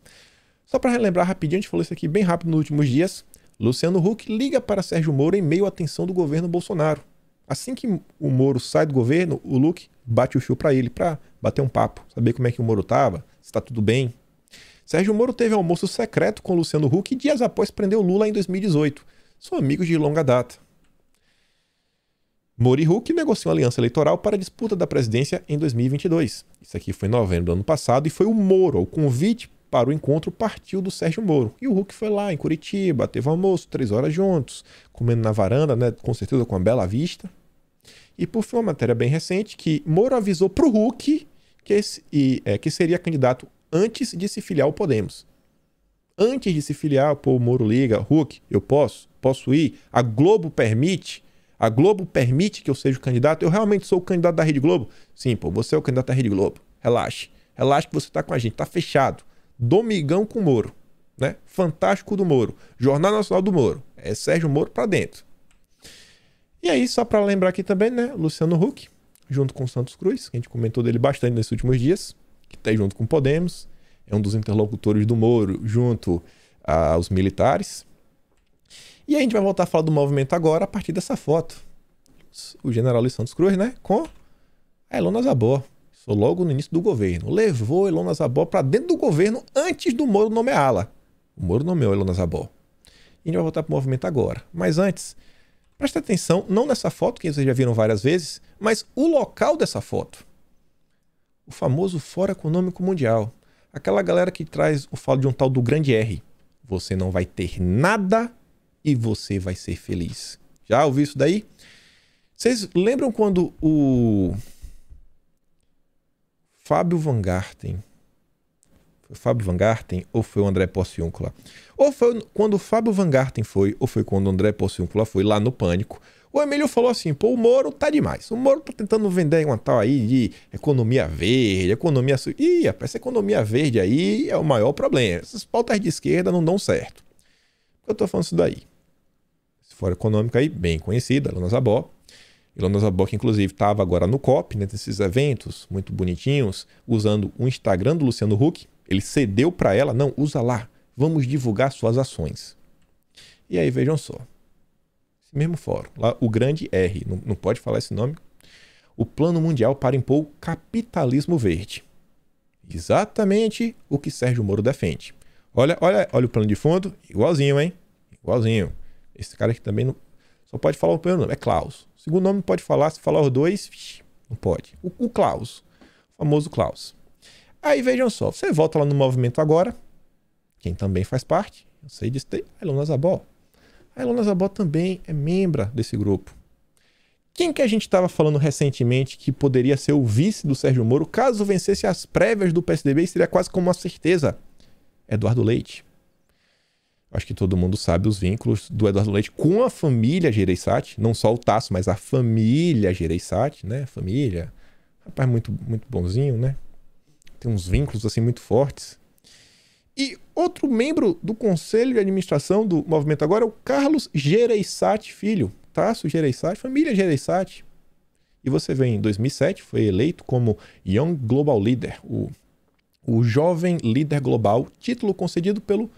só para relembrar rapidinho, a gente falou isso aqui bem rápido nos últimos dias, Luciano Huck liga para Sérgio Moro em meio à tensão do governo Bolsonaro. Assim que o Moro sai do governo, o Huck bate o fio para ele, para bater um papo, saber como é que o Moro estava, se está tudo bem. Sérgio Moro teve um almoço secreto com Luciano Huck dias após prender o Lula em 2018. São amigos de longa data. Moro e Huck negociam aliança eleitoral para a disputa da presidência em 2022. Isso aqui foi em novembro do ano passado e foi o Moro. O convite para o encontro partiu do Sérgio Moro. E o Huck foi lá em Curitiba, teve um almoço, 3 horas juntos, comendo na varanda, né, com certeza com uma bela vista. E por fim, uma matéria bem recente que Moro avisou para o Huck que seria candidato antes de se filiar ao Podemos. Antes de se filiar, pô, o Moro liga, Huck, eu posso ir, a Globo permite que eu seja o candidato? Eu realmente sou o candidato da Rede Globo? Sim, pô, você é o candidato da Rede Globo. Relaxe que você tá com a gente, tá fechado. Domingão com o Moro, né? Fantástico do Moro. Jornal Nacional do Moro. É Sérgio Moro pra dentro. E aí, só para lembrar aqui também, né? Luciano Huck, junto com o Santos Cruz, que a gente comentou dele bastante nesses últimos dias, que tá aí junto com o Podemos, é um dos interlocutores do Moro junto aos militares. E a gente vai voltar a falar do movimento agora a partir dessa foto. O general Luiz Santos Cruz, né? Com a Ilona Zabor. Isso logo no início do governo. Levou a Ilona Zabor para dentro do governo antes do Moro nomeá-la. O Moro nomeou a Ilona Zabor. E a gente vai voltar para o movimento agora. Mas antes, presta atenção, não nessa foto, que vocês já viram várias vezes, mas o local dessa foto. O famoso Fórum Econômico Mundial. Aquela galera que traz o falo de um tal do grande R. Você não vai ter nada e você vai ser feliz. Já ouviu isso daí? Vocês lembram quando o Fábio Van Garten, foi o Fábio Van Garten ou foi o André Porciúncula? Ou foi quando o Fábio Van Garten foi, ou foi quando o André Porciúncula foi lá no Pânico, o Emílio falou assim, pô, o Moro tá demais. O Moro tá tentando vender uma tal aí de economia verde, economia... Ih, rapaz, essa economia verde aí é o maior problema. Essas pautas de esquerda não dão certo. Por que eu tô falando isso daí? Esse fórum econômico aí, bem conhecido, Ilona Zabor. Ilona Zabor, que inclusive estava agora no COP, né, nesses eventos muito bonitinhos, usando o Instagram do Luciano Huck. Ele cedeu para ela, não, usa lá, vamos divulgar suas ações. E aí, vejam só. Esse mesmo fórum, lá o grande R, não pode falar esse nome. O Plano Mundial para impor o capitalismo verde. exatamente o que Sérgio Moro defende. Olha o plano de fundo, igualzinho, hein? Igualzinho. Esse cara aqui também não... só pode falar o primeiro nome, é Klaus. O segundo nome não pode falar, se falar os dois, não pode. O Klaus, o famoso Klaus. Aí vejam só, você volta lá no Movimento Agora, quem também faz parte, eu sei disso, a Ilona Zabó. A Ilona Zabó também é membro desse grupo. Quem que a gente estava falando recentemente que poderia ser o vice do Sérgio Moro caso vencesse as prévias do PSDB, seria quase como uma certeza? Eduardo Leite. Acho que todo mundo sabe os vínculos do Eduardo Leite com a família Gereissati, não só o Tasso, mas a família Gereissati, né? Família, rapaz muito bonzinho, né? Tem uns vínculos assim muito fortes. E outro membro do Conselho de Administração do Movimento Agora é o Carlos Gereissati Filho. Tasso Gereissati, família Gereissati. E você vê, em 2007, foi eleito como Young Global Leader, o jovem líder global, título concedido pelo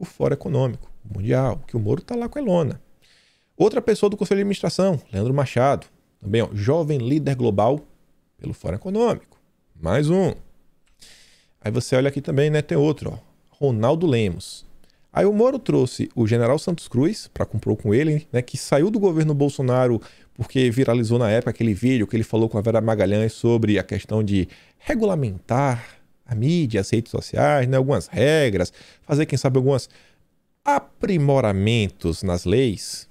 Fórum Econômico Mundial, que o Moro está lá com a Ilona. Outra pessoa do Conselho de Administração, Leandro Machado, também jovem líder global pelo Fórum Econômico. Mais um. Aí você olha aqui também, né, tem outro, Ronaldo Lemos. Aí o Moro trouxe o general Santos Cruz para compor com ele, né, que saiu do governo Bolsonaro porque viralizou na época aquele vídeo que ele falou com a Vera Magalhães sobre a questão de regulamentar a mídia, as redes sociais, né, algumas regras, fazer, quem sabe, alguns aprimoramentos nas leis.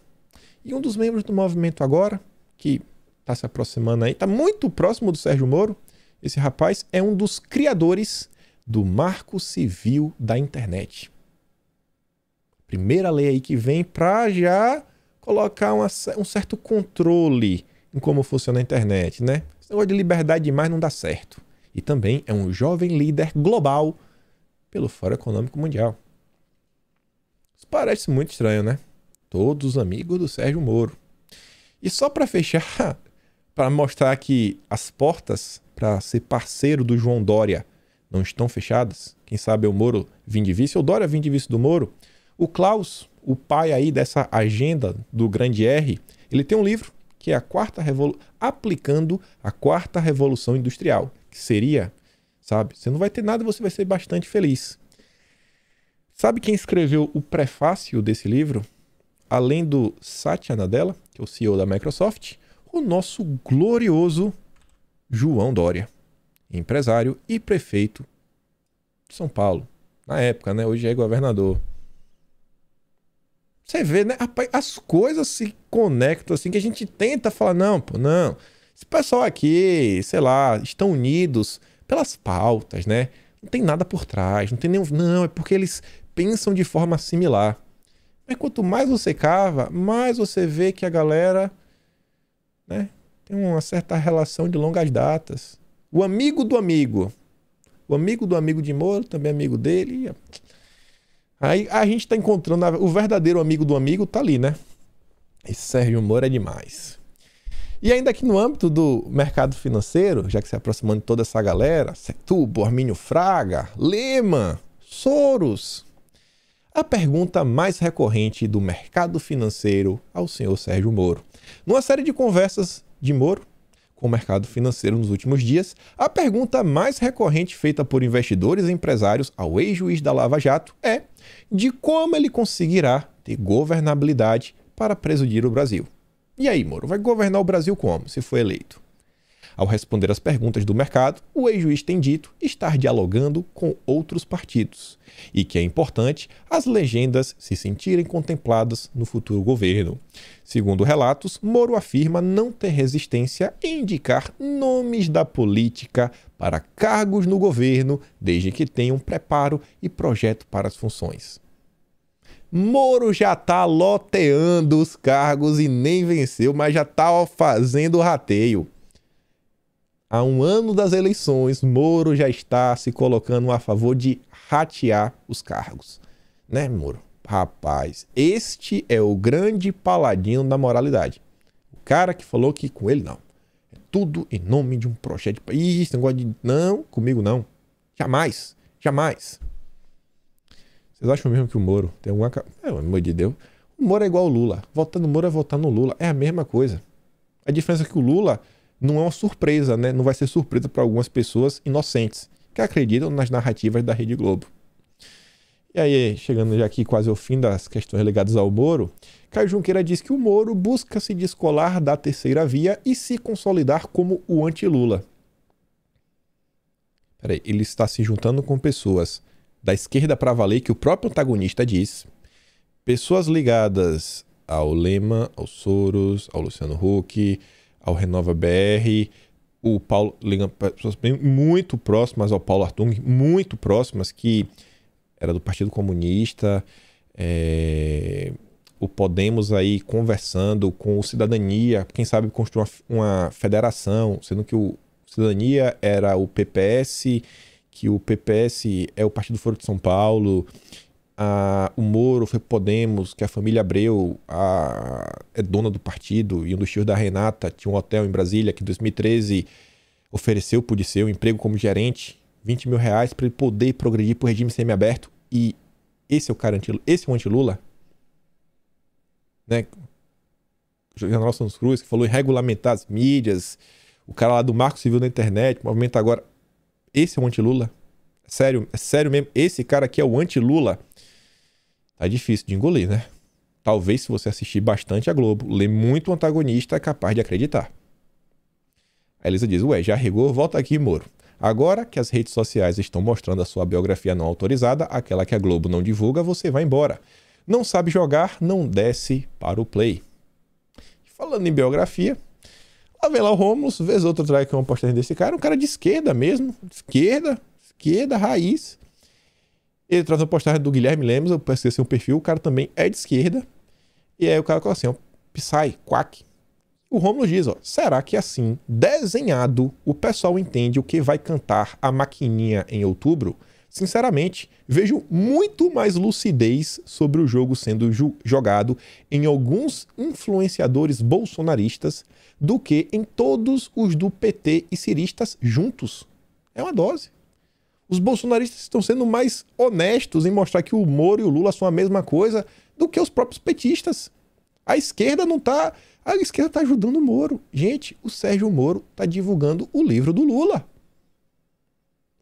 E um dos membros do Movimento Agora, que está se aproximando aí, está muito próximo do Sérgio Moro, esse rapaz é um dos criadores do Marco Civil da Internet. Primeira lei aí que vem para já colocar um certo controle em como funciona a internet, né? Esse negócio de liberdade demais não dá certo. E também é um jovem líder global pelo Fórum Econômico Mundial. Isso parece muito estranho, né? Todos amigos do Sérgio Moro. E só para fechar, para mostrar que as portas para ser parceiro do João Dória não estão fechadas, quem sabe o Moro vir de vice, ou Dória vir de vice do Moro, o Klaus, o pai aí dessa agenda do grande R, ele tem um livro que é aplicando a quarta revolução industrial, que seria, sabe, você não vai ter nada, você vai ser bastante feliz. Sabe quem escreveu o prefácio desse livro? Além do Satya Nadella, que é o CEO da Microsoft, o nosso glorioso João Dória, empresário e prefeito de São Paulo. Na época, né? Hoje é governador. Você vê, né? As coisas se conectam assim que a gente tenta falar, não, pô, não. Esse pessoal aqui, sei lá, estão unidos pelas pautas, né? Não tem nada por trás, não tem nenhum... Não, é porque eles pensam de forma similar. Mas quanto mais você cava, mais você vê que a galera, né, tem uma certa relação de longas datas. O amigo do amigo de Moro, também amigo dele. Aí a gente está encontrando o verdadeiro amigo do amigo, tá ali, né? Esse Sérgio Moro é demais. E ainda aqui no âmbito do mercado financeiro, já que se aproximando de toda essa galera, Setúbal, Armínio Fraga, Lehman, Soros, a pergunta mais recorrente do mercado financeiro ao senhor Sérgio Moro. Numa série de conversas de Moro com o mercado financeiro nos últimos dias, a pergunta mais recorrente feita por investidores e empresários ao ex-juiz da Lava Jato é de como ele conseguirá ter governabilidade para presidir o Brasil. E aí, Moro, vai governar o Brasil como, se for eleito? Ao responder às perguntas do mercado, o ex-juiz tem dito estar dialogando com outros partidos e que é importante as legendas se sentirem contempladas no futuro governo. Segundo relatos, Moro afirma não ter resistência em indicar nomes da política para cargos no governo, desde que tenham preparo e projeto para as funções. Moro já está loteando os cargos e nem venceu, mas já está fazendo rateio. Há um ano das eleições, Moro já está se colocando a favor de ratear os cargos. Né, Moro? Rapaz, este é o grande paladino da moralidade. O cara que falou que com ele não. É tudo em nome de um projeto de país, esse negócio de... Não, comigo não. Jamais. Jamais. Vocês acham mesmo que o Moro tem alguma... Pelo amor de Deus. O Moro é igual o Lula. Votar no Moro é votar no Lula. É a mesma coisa. A diferença é que o Lula não é uma surpresa, né? Não vai ser surpresa para algumas pessoas inocentes. que acreditam nas narrativas da Rede Globo. E aí, chegando já aqui quase ao fim das questões ligadas ao Moro, Caio Junqueira diz que o Moro busca se descolar da terceira via e se consolidar como o anti-Lula. Peraí, ele está se juntando com pessoas da esquerda para valer, que o próprio antagonista diz, pessoas ligadas ao Lema, ao Soros, ao Luciano Huck, ao Renova BR, o Paulo, pessoas muito próximas ao Paulo Artung, muito próximas, que era do Partido Comunista, o Podemos aí conversando com o Cidadania, quem sabe construir uma federação, sendo que o Cidadania era o PPS, que o PPS é o Partido Foro de São Paulo, o Moro foi Podemos, que a família Abreu é dona do partido, e um dos tios da Renata tinha um hotel em Brasília que em 2013 ofereceu pro Disseu um emprego como gerente, 20 mil reais para ele poder progredir pro regime semiaberto. E esse é o cara esse é o anti-Lula, né? O general Santos Cruz, que falou em regulamentar as mídias, o cara lá do Marco Civil da Internet, movimento agora. Esse é o anti-Lula? É sério mesmo? Esse cara aqui é o anti-Lula? Tá difícil de engolir, né? Talvez, se você assistir bastante a Globo, ler muito o antagonista, é capaz de acreditar. A Elisa diz, ué, já regou? Volta aqui, Moro. Agora que as redes sociais estão mostrando a sua biografia não autorizada, aquela que a Globo não divulga, você vai embora. Não sabe jogar, não desce para o play. Falando em biografia, lá vem lá o Rômulo, vez outra traz que uma postagem desse cara, um cara de esquerda mesmo, esquerda, raiz. Ele traz uma postagem do Guilherme Lemos, eu pesquisei um perfil, o cara também é de esquerda. E aí o cara coloca assim, ó, Psy, quack. O Rômulo diz, ó, será que assim, desenhado, o pessoal entende o que vai cantar a maquininha em outubro? Sinceramente, vejo muito mais lucidez sobre o jogo sendo jogado em alguns influenciadores bolsonaristas do que em todos os do PT e ciristas juntos. É uma dose. Os bolsonaristas estão sendo mais honestos em mostrar que o Moro e o Lula são a mesma coisa do que os próprios petistas. A esquerda não tá... A esquerda está ajudando o Moro. Gente, o Sérgio Moro está divulgando o livro do Lula.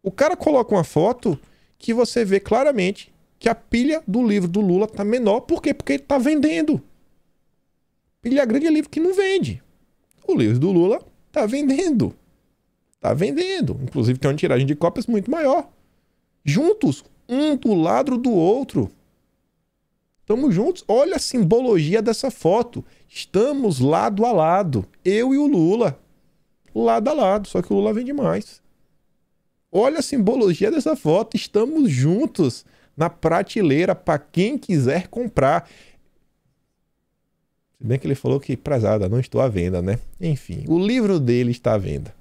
O cara coloca uma foto que você vê claramente que a pilha do livro do Lula está menor. Por quê? Porque ele está vendendo. Pilha grande é livro que não vende. O livro do Lula está vendendo. Está vendendo. Inclusive tem uma tiragem de cópias muito maior. Juntos, um do lado do outro. Estamos juntos. Olha a simbologia dessa foto. Estamos lado a lado. Eu e o Lula. Lado a lado. Só que o Lula vende mais. Olha a simbologia dessa foto. Estamos juntos na prateleira para quem quiser comprar. Se bem que ele falou que, prezada, não estou à venda, né? Enfim, o livro dele está à venda.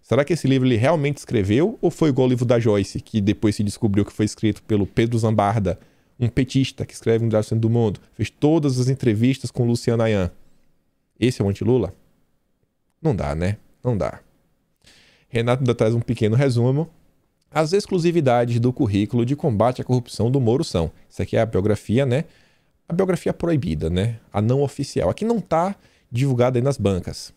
Será que esse livro ele realmente escreveu? Ou foi igual o livro da Joyce, que depois se descobriu que foi escrito pelo Pedro Zambarda, um petista que escreve no Diário do Centro do Mundo, fez todas as entrevistas com Luciano Ayan? Esse é o anti-Lula? Não dá, né? Não dá. Renato ainda traz um pequeno resumo. As exclusividades do currículo de combate à corrupção do Moro são... Isso aqui é a biografia, né? A biografia proibida, né? A não oficial. Aqui não está divulgada aí nas bancas.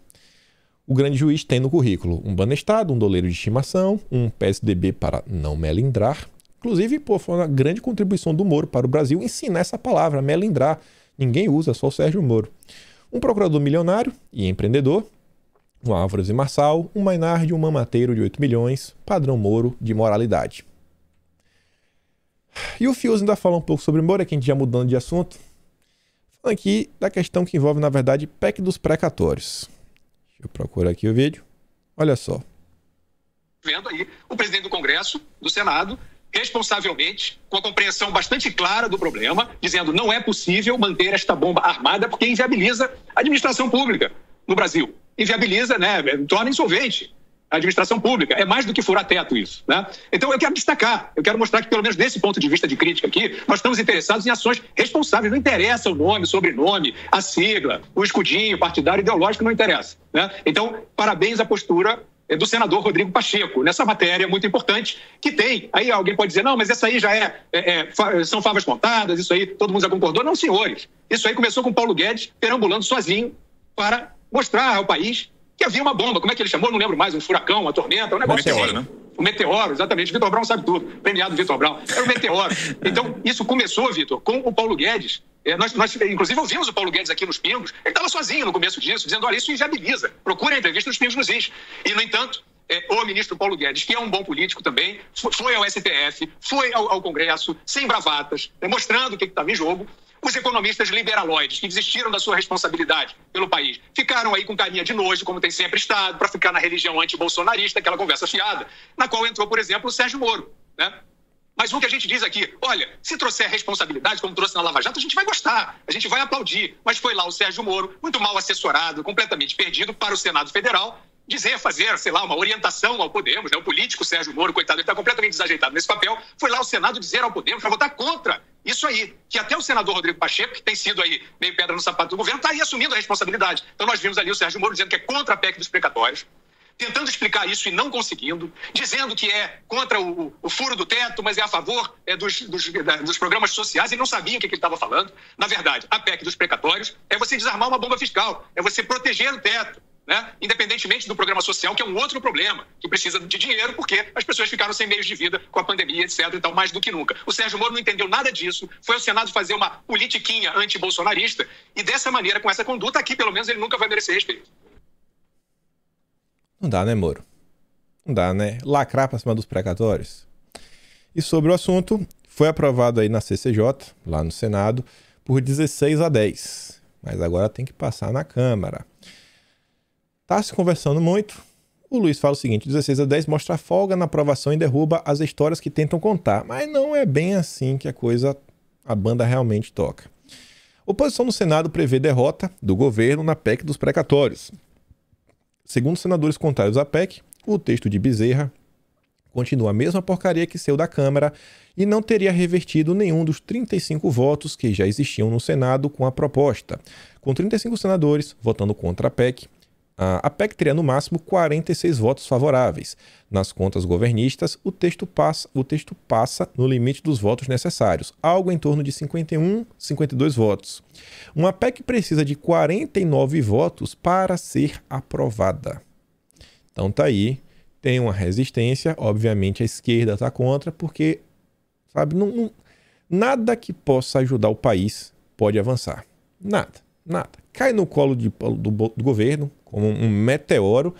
O grande juiz tem no currículo um banestado, um doleiro de estimação, um PSDB para não melindrar. Inclusive, pô, foi uma grande contribuição do Moro para o Brasil ensinar essa palavra, melindrar. Ninguém usa, só o Sérgio Moro. Um procurador milionário e empreendedor, um Álvares e Marçal, um Maynard e um mamateiro de 8 milhões, padrão Moro de moralidade. E o Fios ainda fala um pouco sobre Moro, aqui a gente já mudando de assunto. Falando aqui da questão que envolve, na verdade, PEC dos precatórios. Deixa eu procurar aqui o vídeo. Olha só. Vendo aí o presidente do Congresso, do Senado, responsavelmente, com a compreensão bastante clara do problema, dizendo não é possível manter esta bomba armada porque inviabiliza a administração pública no Brasil. Inviabiliza, né, torna insolvente a administração pública. É mais do que furar teto isso, né? Então eu quero destacar, eu quero mostrar que pelo menos desse ponto de vista de crítica aqui, nós estamos interessados em ações responsáveis. Não interessa o nome, sobrenome, a sigla, o escudinho partidário, ideológico, não interessa, né? Então, parabéns à postura do senador Rodrigo Pacheco, nessa matéria muito importante, que tem, aí alguém pode dizer, não, mas essa aí já são favas contadas, isso aí todo mundo já concordou. Não, senhores, isso aí começou com Paulo Guedes perambulando sozinho para mostrar ao país que havia uma bomba, como é que ele chamou? Não lembro mais, um furacão, uma tormenta, um negócio Meteoro, assim. né? O Meteoro, exatamente. Vitor Brown sabe tudo. Premiado Vitor Brown. Era o Meteoro. Então, isso começou, Vitor, com o Paulo Guedes. Nós, inclusive, ouvimos o Paulo Guedes aqui nos Pingos. Ele estava sozinho no começo disso, dizendo, olha, isso inviabiliza. Procure a entrevista nos Pingos nos Is. E, no entanto, o ministro Paulo Guedes, que é um bom político também, foi ao STF, foi ao Congresso, sem bravatas, mostrando o que estava em jogo. Os economistas liberaloides, que desistiram da sua responsabilidade pelo país, ficaram aí com carinha de nojo, como tem sempre estado, para ficar na religião anti-bolsonarista, aquela conversa fiada, na qual entrou, por exemplo, o Sérgio Moro, né? Mas o que a gente diz aqui, olha, se trouxer responsabilidade, como trouxe na Lava Jato, a gente vai gostar, a gente vai aplaudir. Mas foi lá o Sérgio Moro, muito mal assessorado, completamente perdido, para o Senado Federal, fazer, sei lá, uma orientação ao Podemos, né? O político Sérgio Moro, coitado, ele está completamente desajeitado nesse papel, foi lá ao Senado dizer ao Podemos para votar contra isso aí, que até o senador Rodrigo Pacheco, que tem sido aí meio pedra no sapato do governo, está aí assumindo a responsabilidade. Então nós vimos ali o Sérgio Moro dizendo que é contra a PEC dos precatórios, tentando explicar isso e não conseguindo, dizendo que é contra o furo do teto, mas é a favor dos programas sociais, e não sabia o que ele estava falando. Na verdade, a PEC dos precatórios é você desarmar uma bomba fiscal, é você proteger o teto, né? Independentemente do programa social, que é um outro problema, que precisa de dinheiro porque as pessoas ficaram sem meios de vida com a pandemia, etc. Então, mais do que nunca. O Sérgio Moro não entendeu nada disso, foi ao Senado fazer uma politiquinha anti-bolsonarista, e dessa maneira, com essa conduta aqui, pelo menos, ele nunca vai merecer respeito. Não dá, né, Moro? Não dá, né? Lacrar pra cima dos precatórios. E sobre o assunto, foi aprovado aí na CCJ, lá no Senado, por 16-10. Mas agora tem que passar na Câmara. Tá se conversando muito. O Luiz fala o seguinte, 16-10 mostra folga na aprovação e derruba as histórias que tentam contar. Mas não é bem assim que a banda realmente toca. Oposição no Senado prevê derrota do governo na PEC dos precatórios. Segundo senadores contrários à PEC, o texto de Bezerra continua a mesma porcaria que saiu da Câmara e não teria revertido nenhum dos 35 votos que já existiam no Senado com a proposta. Com 35 senadores votando contra a PEC teria no máximo 46 votos favoráveis. Nas contas governistas, o texto passa no limite dos votos necessários, algo em torno de 52 votos. Uma PEC precisa de 49 votos para ser aprovada. Então tá aí, tem uma resistência, obviamente a esquerda está contra, porque, sabe, nada que possa ajudar o país pode avançar. Nada. Cai no colo do governo, como um meteoro,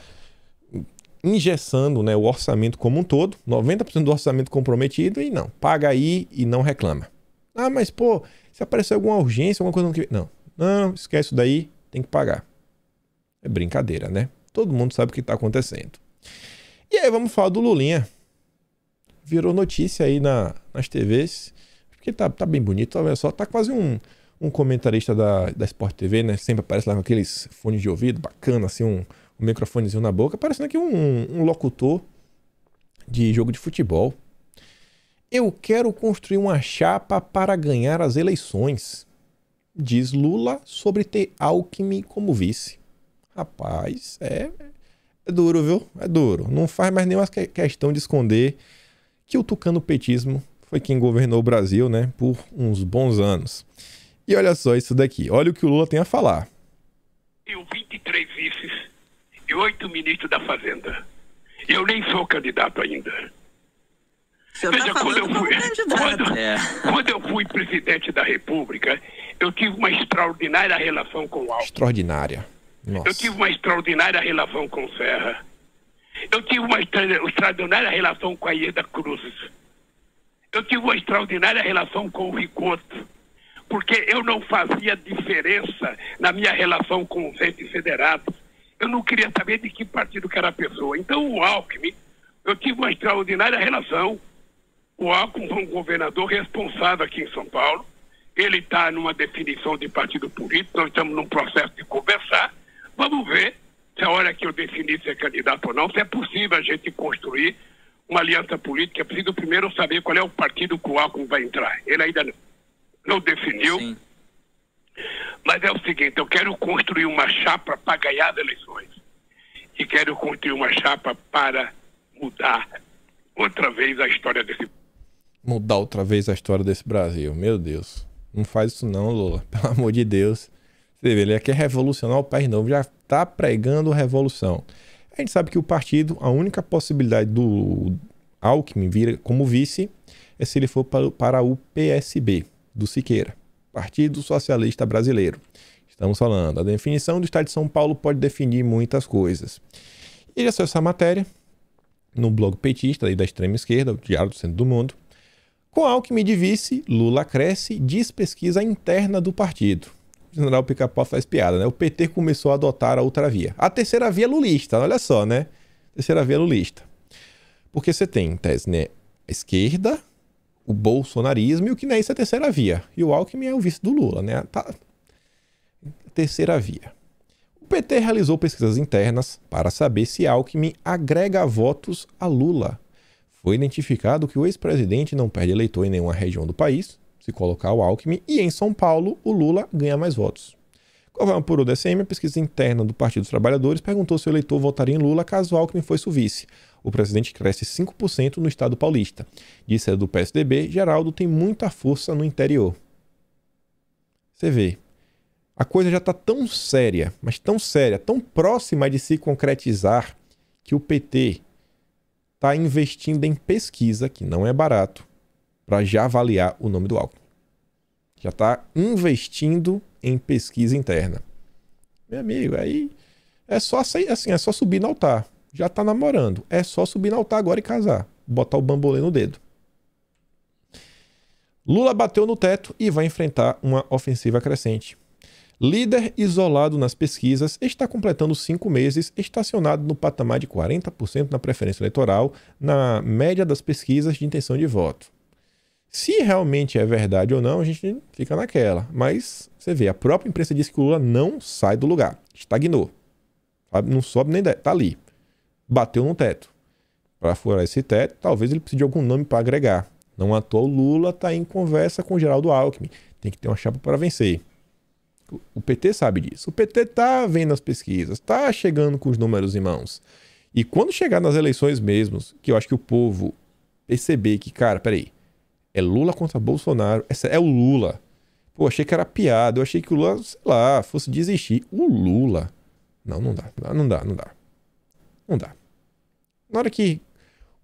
engessando, né, o orçamento como um todo, 90% do orçamento comprometido, e não, paga aí e não reclama. Ah, mas pô, se aparecer alguma urgência, alguma coisa... Não, esquece isso daí, tem que pagar. É brincadeira, né? Todo mundo sabe o que está acontecendo. E aí vamos falar do Lulinha. Virou notícia aí nas TVs, porque tá bem bonito, olha só, tá quase um comentarista da Sport TV, né? Sempre aparece lá com aqueles fones de ouvido, bacana, assim, um microfonezinho na boca, parecendo aqui um locutor de jogo de futebol. Eu quero construir uma chapa para ganhar as eleições, diz Lula sobre ter Alckmin como vice. Rapaz, é duro, viu? É duro. Não faz mais nenhuma questão de esconder que o tucano-petismo foi quem governou o Brasil, né? Por uns bons anos. E olha só isso daqui, olha o que o Lula tem a falar. Eu 23 vices e 8 ministros da Fazenda. Eu nem sou candidato ainda. Veja, quando eu fui presidente da República, eu tive uma extraordinária relação com o Alckmin. Extraordinária. Nossa. Eu tive uma extraordinária relação com o Serra. Eu tive uma extraordinária relação com a Ieda Cruz. Eu tive uma extraordinária relação com o Ricoto. Porque eu não fazia diferença na minha relação com os entes federados. Eu não queria saber de que partido que era a pessoa. Então o Alckmin, eu tive uma extraordinária relação. O Alckmin foi um governador responsável aqui em São Paulo. Ele está numa definição de partido político, nós estamos num processo de conversar. Vamos ver se a hora que eu definir ser candidato ou não, se é possível a gente construir uma aliança política. É preciso primeiro saber qual é o partido que o Alckmin vai entrar. Ele ainda não definiu. Sim. Mas é o seguinte, eu quero construir uma chapa para ganhar as eleições. E quero construir uma chapa para mudar outra vez a história desse... Mudar outra vez a história desse Brasil. Meu Deus. Não faz isso não, Lula. Pelo amor de Deus. Você vê, ele quer revolucionar o país novo. Já tá pregando revolução. A gente sabe que o partido, a única possibilidade do Alckmin vir como vice é se ele for para o PSB, do Siqueira, Partido Socialista Brasileiro. Estamos falando, a definição do Estado de São Paulo pode definir muitas coisas. E já saiu essa matéria no blog petista aí da extrema esquerda, o Diário do Centro do Mundo. Com Alckmin de vice, Lula cresce, diz pesquisa interna do partido. O general Pica-Pau faz piada, né? O PT começou a adotar a outra via. A terceira via lulista, olha só, né? Terceira via lulista. Porque você tem, em tese, né, a esquerda, o bolsonarismo e o que não é isso é a terceira via. E o Alckmin é o vice do Lula, né? Tá. Terceira via. O PT realizou pesquisas internas para saber se Alckmin agrega votos a Lula. Foi identificado que o ex-presidente não perde eleitor em nenhuma região do país, se colocar o Alckmin, e em São Paulo o Lula ganha mais votos. Conforme por o DCM, a pesquisa interna do Partido dos Trabalhadores perguntou se o eleitor votaria em Lula caso Alckmin fosse o vice. O presidente cresce 5% no estado paulista. Disse a do PSDB, Geraldo tem muita força no interior. Você vê, a coisa já está tão séria, mas tão séria, tão próxima de se concretizar, que o PT está investindo em pesquisa, que não é barato, para já avaliar o nome do Alckmin. Já está investindo em pesquisa interna. Meu amigo, aí é só assim, é só subir no altar. Já está namorando. É só subir no altar agora e casar. Botar o bambolê no dedo. Lula bateu no teto e vai enfrentar uma ofensiva crescente. Líder isolado nas pesquisas, está completando 5 meses, estacionado no patamar de 40% na preferência eleitoral, na média das pesquisas de intenção de voto. Se realmente é verdade ou não, a gente fica naquela. Mas você vê, a própria imprensa disse que o Lula não sai do lugar. Estagnou. Não sobe nem desce. Está ali. Bateu no teto. Para furar esse teto, talvez ele precise de algum nome para agregar. Não à toa o Lula está em conversa com o Geraldo Alckmin. Tem que ter uma chapa para vencer. O PT sabe disso. O PT está vendo as pesquisas, está chegando com os números em mãos. E quando chegar nas eleições mesmos, que eu acho que o povo perceber que, cara, peraí, é Lula contra Bolsonaro, é o Lula. Pô, achei que era piada, eu achei que o Lula, sei lá, fosse desistir. O Lula. Não dá. Não dá. Na hora que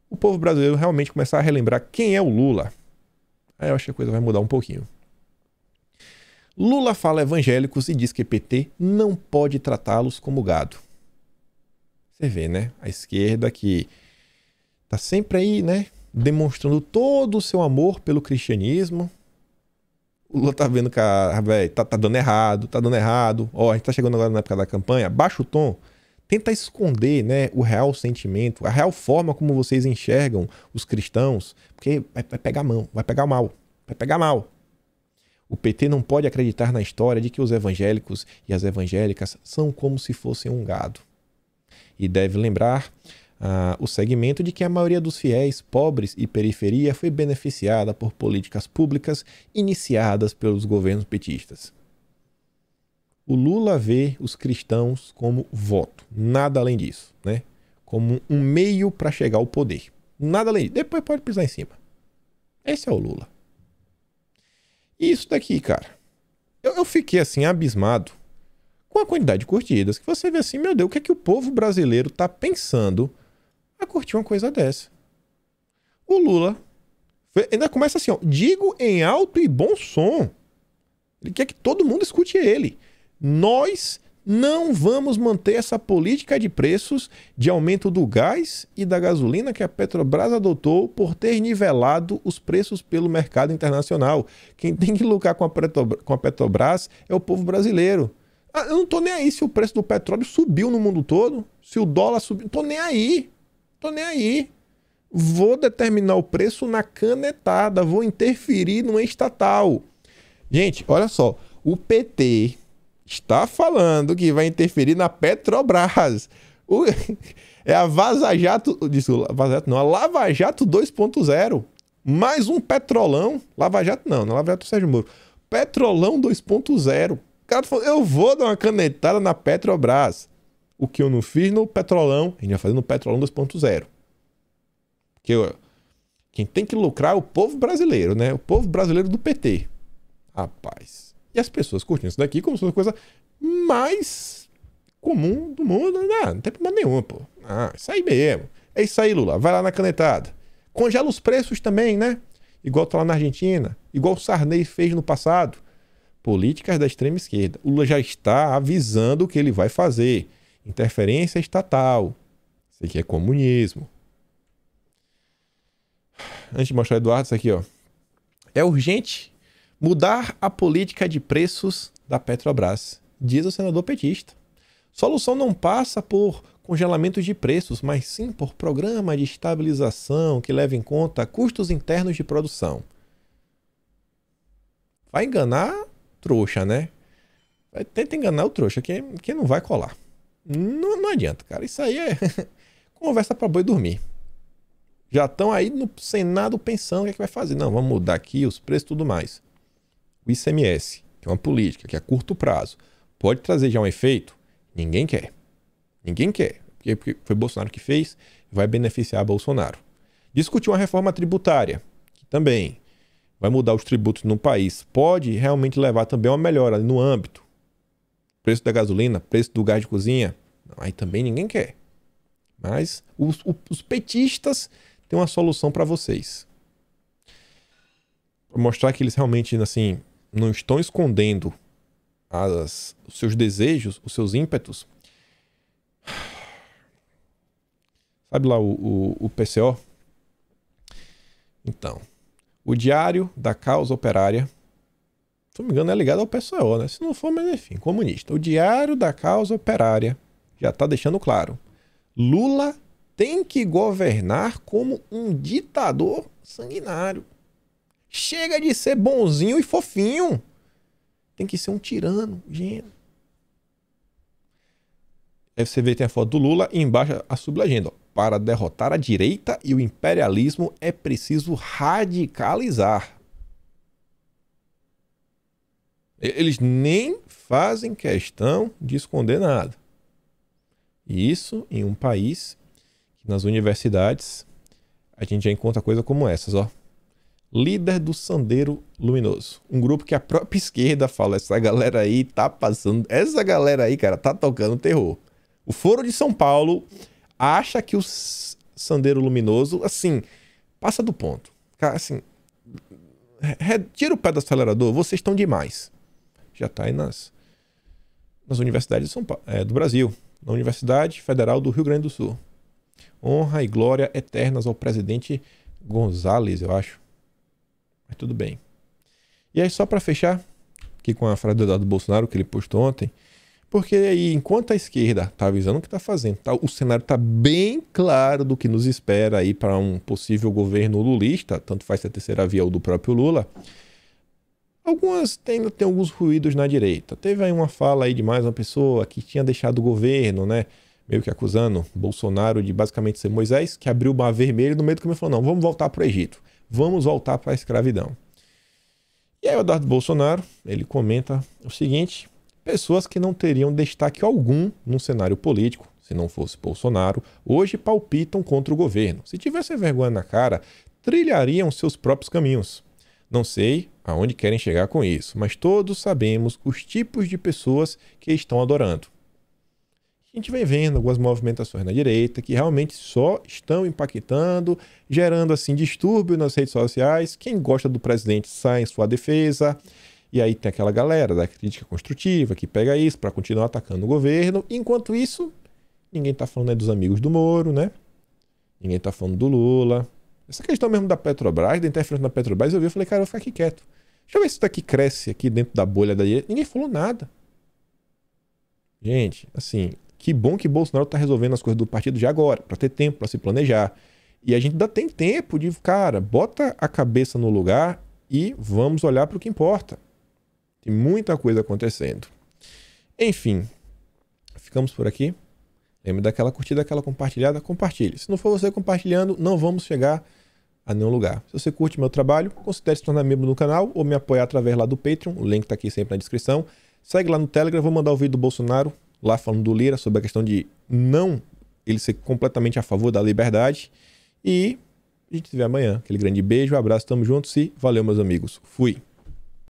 o povo brasileiro realmente começar a relembrar quem é o Lula, aí eu acho que a coisa vai mudar um pouquinho. Lula fala evangélicos e diz que PT não pode tratá-los como gado. Você vê, né? A esquerda que tá sempre aí, né? Demonstrando todo o seu amor pelo cristianismo. O Lula tá vendo que tá dando errado. Ó, a gente tá chegando agora na época da campanha. Baixa o tom. Tenta esconder, né, o real sentimento, a real forma como vocês enxergam os cristãos, porque vai pegar mal, vai pegar mal. O PT não pode acreditar na história de que os evangélicos e as evangélicas são como se fossem um gado. E deve lembrar o segmento de que a maioria dos fiéis, pobres e periferia foi beneficiada por políticas públicas iniciadas pelos governos petistas. O Lula vê os cristãos como voto, nada além disso, né? Como um meio para chegar ao poder. Nada além disso. Depois pode pisar em cima. Esse é o Lula. E isso daqui, cara, eu fiquei assim abismado com a quantidade de curtidas, que você vê assim, meu Deus, o que é que o povo brasileiro tá pensando a curtir uma coisa dessa? O Lula ainda começa assim, ó, digo em alto e bom som. Ele quer que todo mundo escute ele. Nós não vamos manter essa política de preços de aumento do gás e da gasolina que a Petrobras adotou por ter nivelado os preços pelo mercado internacional. Quem tem que lucrar com a Petrobras é o povo brasileiro. Eu não tô nem aí se o preço do petróleo subiu no mundo todo, se o dólar subiu, tô nem aí. Vou determinar o preço na canetada, vou interferir no estatal. Gente, olha só, o PT está falando que vai interferir na Petrobras. É a Vaza Jato, a Lava Jato 2.0. Mais um petrolão. Lava Jato não é Lava Jato do Sérgio Moro. Petrolão 2.0. O cara falou, eu vou dar uma canetada na Petrobras. O que eu não fiz no petrolão, a gente vai fazer no Petrolão 2.0. Porque quem tem que lucrar é o povo brasileiro, né? O povo brasileiro do PT. Rapaz. E as pessoas curtindo isso daqui como se fosse uma coisa mais comum do mundo, não tem problema nenhum, pô. Isso aí mesmo. É isso aí, Lula. Vai lá na canetada. Congela os preços também, né? Igual tá lá na Argentina. Igual o Sarney fez no passado. Políticas da extrema esquerda. O Lula já está avisando o que ele vai fazer. Interferência estatal. Isso aqui é comunismo. Antes de mostrar o Eduardo, isso aqui, ó. É urgente mudar a política de preços da Petrobras, diz o senador petista. Solução não passa por congelamento de preços, mas sim por programa de estabilização que leve em conta custos internos de produção. Vai enganar trouxa, né? Tenta enganar o trouxa, que não vai colar. Não adianta, cara. Isso aí é conversa para boi dormir. Já estão aí no Senado pensando o que é que vai fazer. Não, vamos mudar aqui os preços e tudo mais. O ICMS, que é uma política que é a curto prazo, pode trazer já um efeito? Ninguém quer. Ninguém quer. Porque foi Bolsonaro que fez, vai beneficiar Bolsonaro. Discutir uma reforma tributária, que também vai mudar os tributos no país, pode realmente levar também a uma melhora no âmbito. Preço da gasolina, preço do gás de cozinha, aí também ninguém quer. Mas os petistas têm uma solução para vocês. Para mostrar que eles realmente assim, não estão escondendo os seus desejos, os seus ímpetos. Sabe lá o PCO? Então, o Diário da Causa Operária, se não me engano é ligado ao PCO, né? Se não for, mas enfim, comunista. O Diário da Causa Operária já está deixando claro. Lula tem que governar como um ditador sanguinário. Chega de ser bonzinho e fofinho. Tem que ser um tirano, gente. Aí você vê, tem a foto do Lula e embaixo a sublegenda. Para derrotar a direita e o imperialismo é preciso radicalizar. Eles nem fazem questão de esconder nada. E isso em um país que nas universidades a gente já encontra coisa como essas, ó. Líder do Sandeiro Luminoso. Um grupo que a própria esquerda fala, essa galera aí tá passando... Essa galera aí, cara, tá tocando terror. O Foro de São Paulo acha que o Sandeiro Luminoso, assim, passa do ponto. Cara, assim, tira o pé do acelerador, vocês estão demais. Já tá aí nas universidades de São Paulo, do Brasil. Na Universidade Federal do Rio Grande do Sul. Honra e glória eternas ao presidente Gonzalez, eu acho. Mas tudo bem. E aí, só para fechar, aqui com a frase do Eduardo Bolsonaro, que ele postou ontem, porque aí, enquanto a esquerda tá avisando o que tá fazendo, o cenário tá bem claro do que nos espera aí para um possível governo lulista, tanto faz ser a terceira via ou do próprio Lula, tem alguns ruídos na direita. Teve aí uma fala aí de mais uma pessoa que tinha deixado o governo, né, meio que acusando Bolsonaro de basicamente ser Moisés, que abriu o mar vermelho no meio do caminho e falou, não, vamos voltar pro Egito. Vamos voltar para a escravidão. E aí o Eduardo Bolsonaro, ele comenta o seguinte: pessoas que não teriam destaque algum no cenário político, se não fosse Bolsonaro, hoje palpitam contra o governo. Se tivessem vergonha na cara, trilhariam seus próprios caminhos. Não sei aonde querem chegar com isso, mas todos sabemos os tipos de pessoas que estão adorando. A gente vem vendo algumas movimentações na direita que realmente só estão impactando, gerando assim distúrbio nas redes sociais. Quem gosta do presidente sai em sua defesa. E aí tem aquela galera da crítica construtiva que pega isso para continuar atacando o governo. Enquanto isso, ninguém está falando dos amigos do Moro, né? Ninguém está falando do Lula. Essa questão mesmo da Petrobras, da interferência da Petrobras, eu vi e falei, cara, eu vou ficar aqui quieto. Deixa eu ver se isso daqui cresce aqui dentro da bolha da direita. Ninguém falou nada. Gente, assim... Que bom que Bolsonaro está resolvendo as coisas do partido já agora, para ter tempo, para se planejar. E a gente ainda tem tempo de, cara, bota a cabeça no lugar e vamos olhar para o que importa. Tem muita coisa acontecendo. Enfim, ficamos por aqui. Lembre daquela curtida, daquela compartilhada, compartilhe. Se não for você compartilhando, não vamos chegar a nenhum lugar. Se você curte meu trabalho, considere se tornar membro do canal ou me apoiar através lá do Patreon. O link está aqui sempre na descrição. Segue lá no Telegram, vou mandar o vídeo do Bolsonaro lá falando do Lira, sobre a questão de não ele ser completamente a favor da liberdade. E a gente se vê amanhã. Aquele grande beijo, abraço, tamo juntos e valeu, meus amigos. Fui!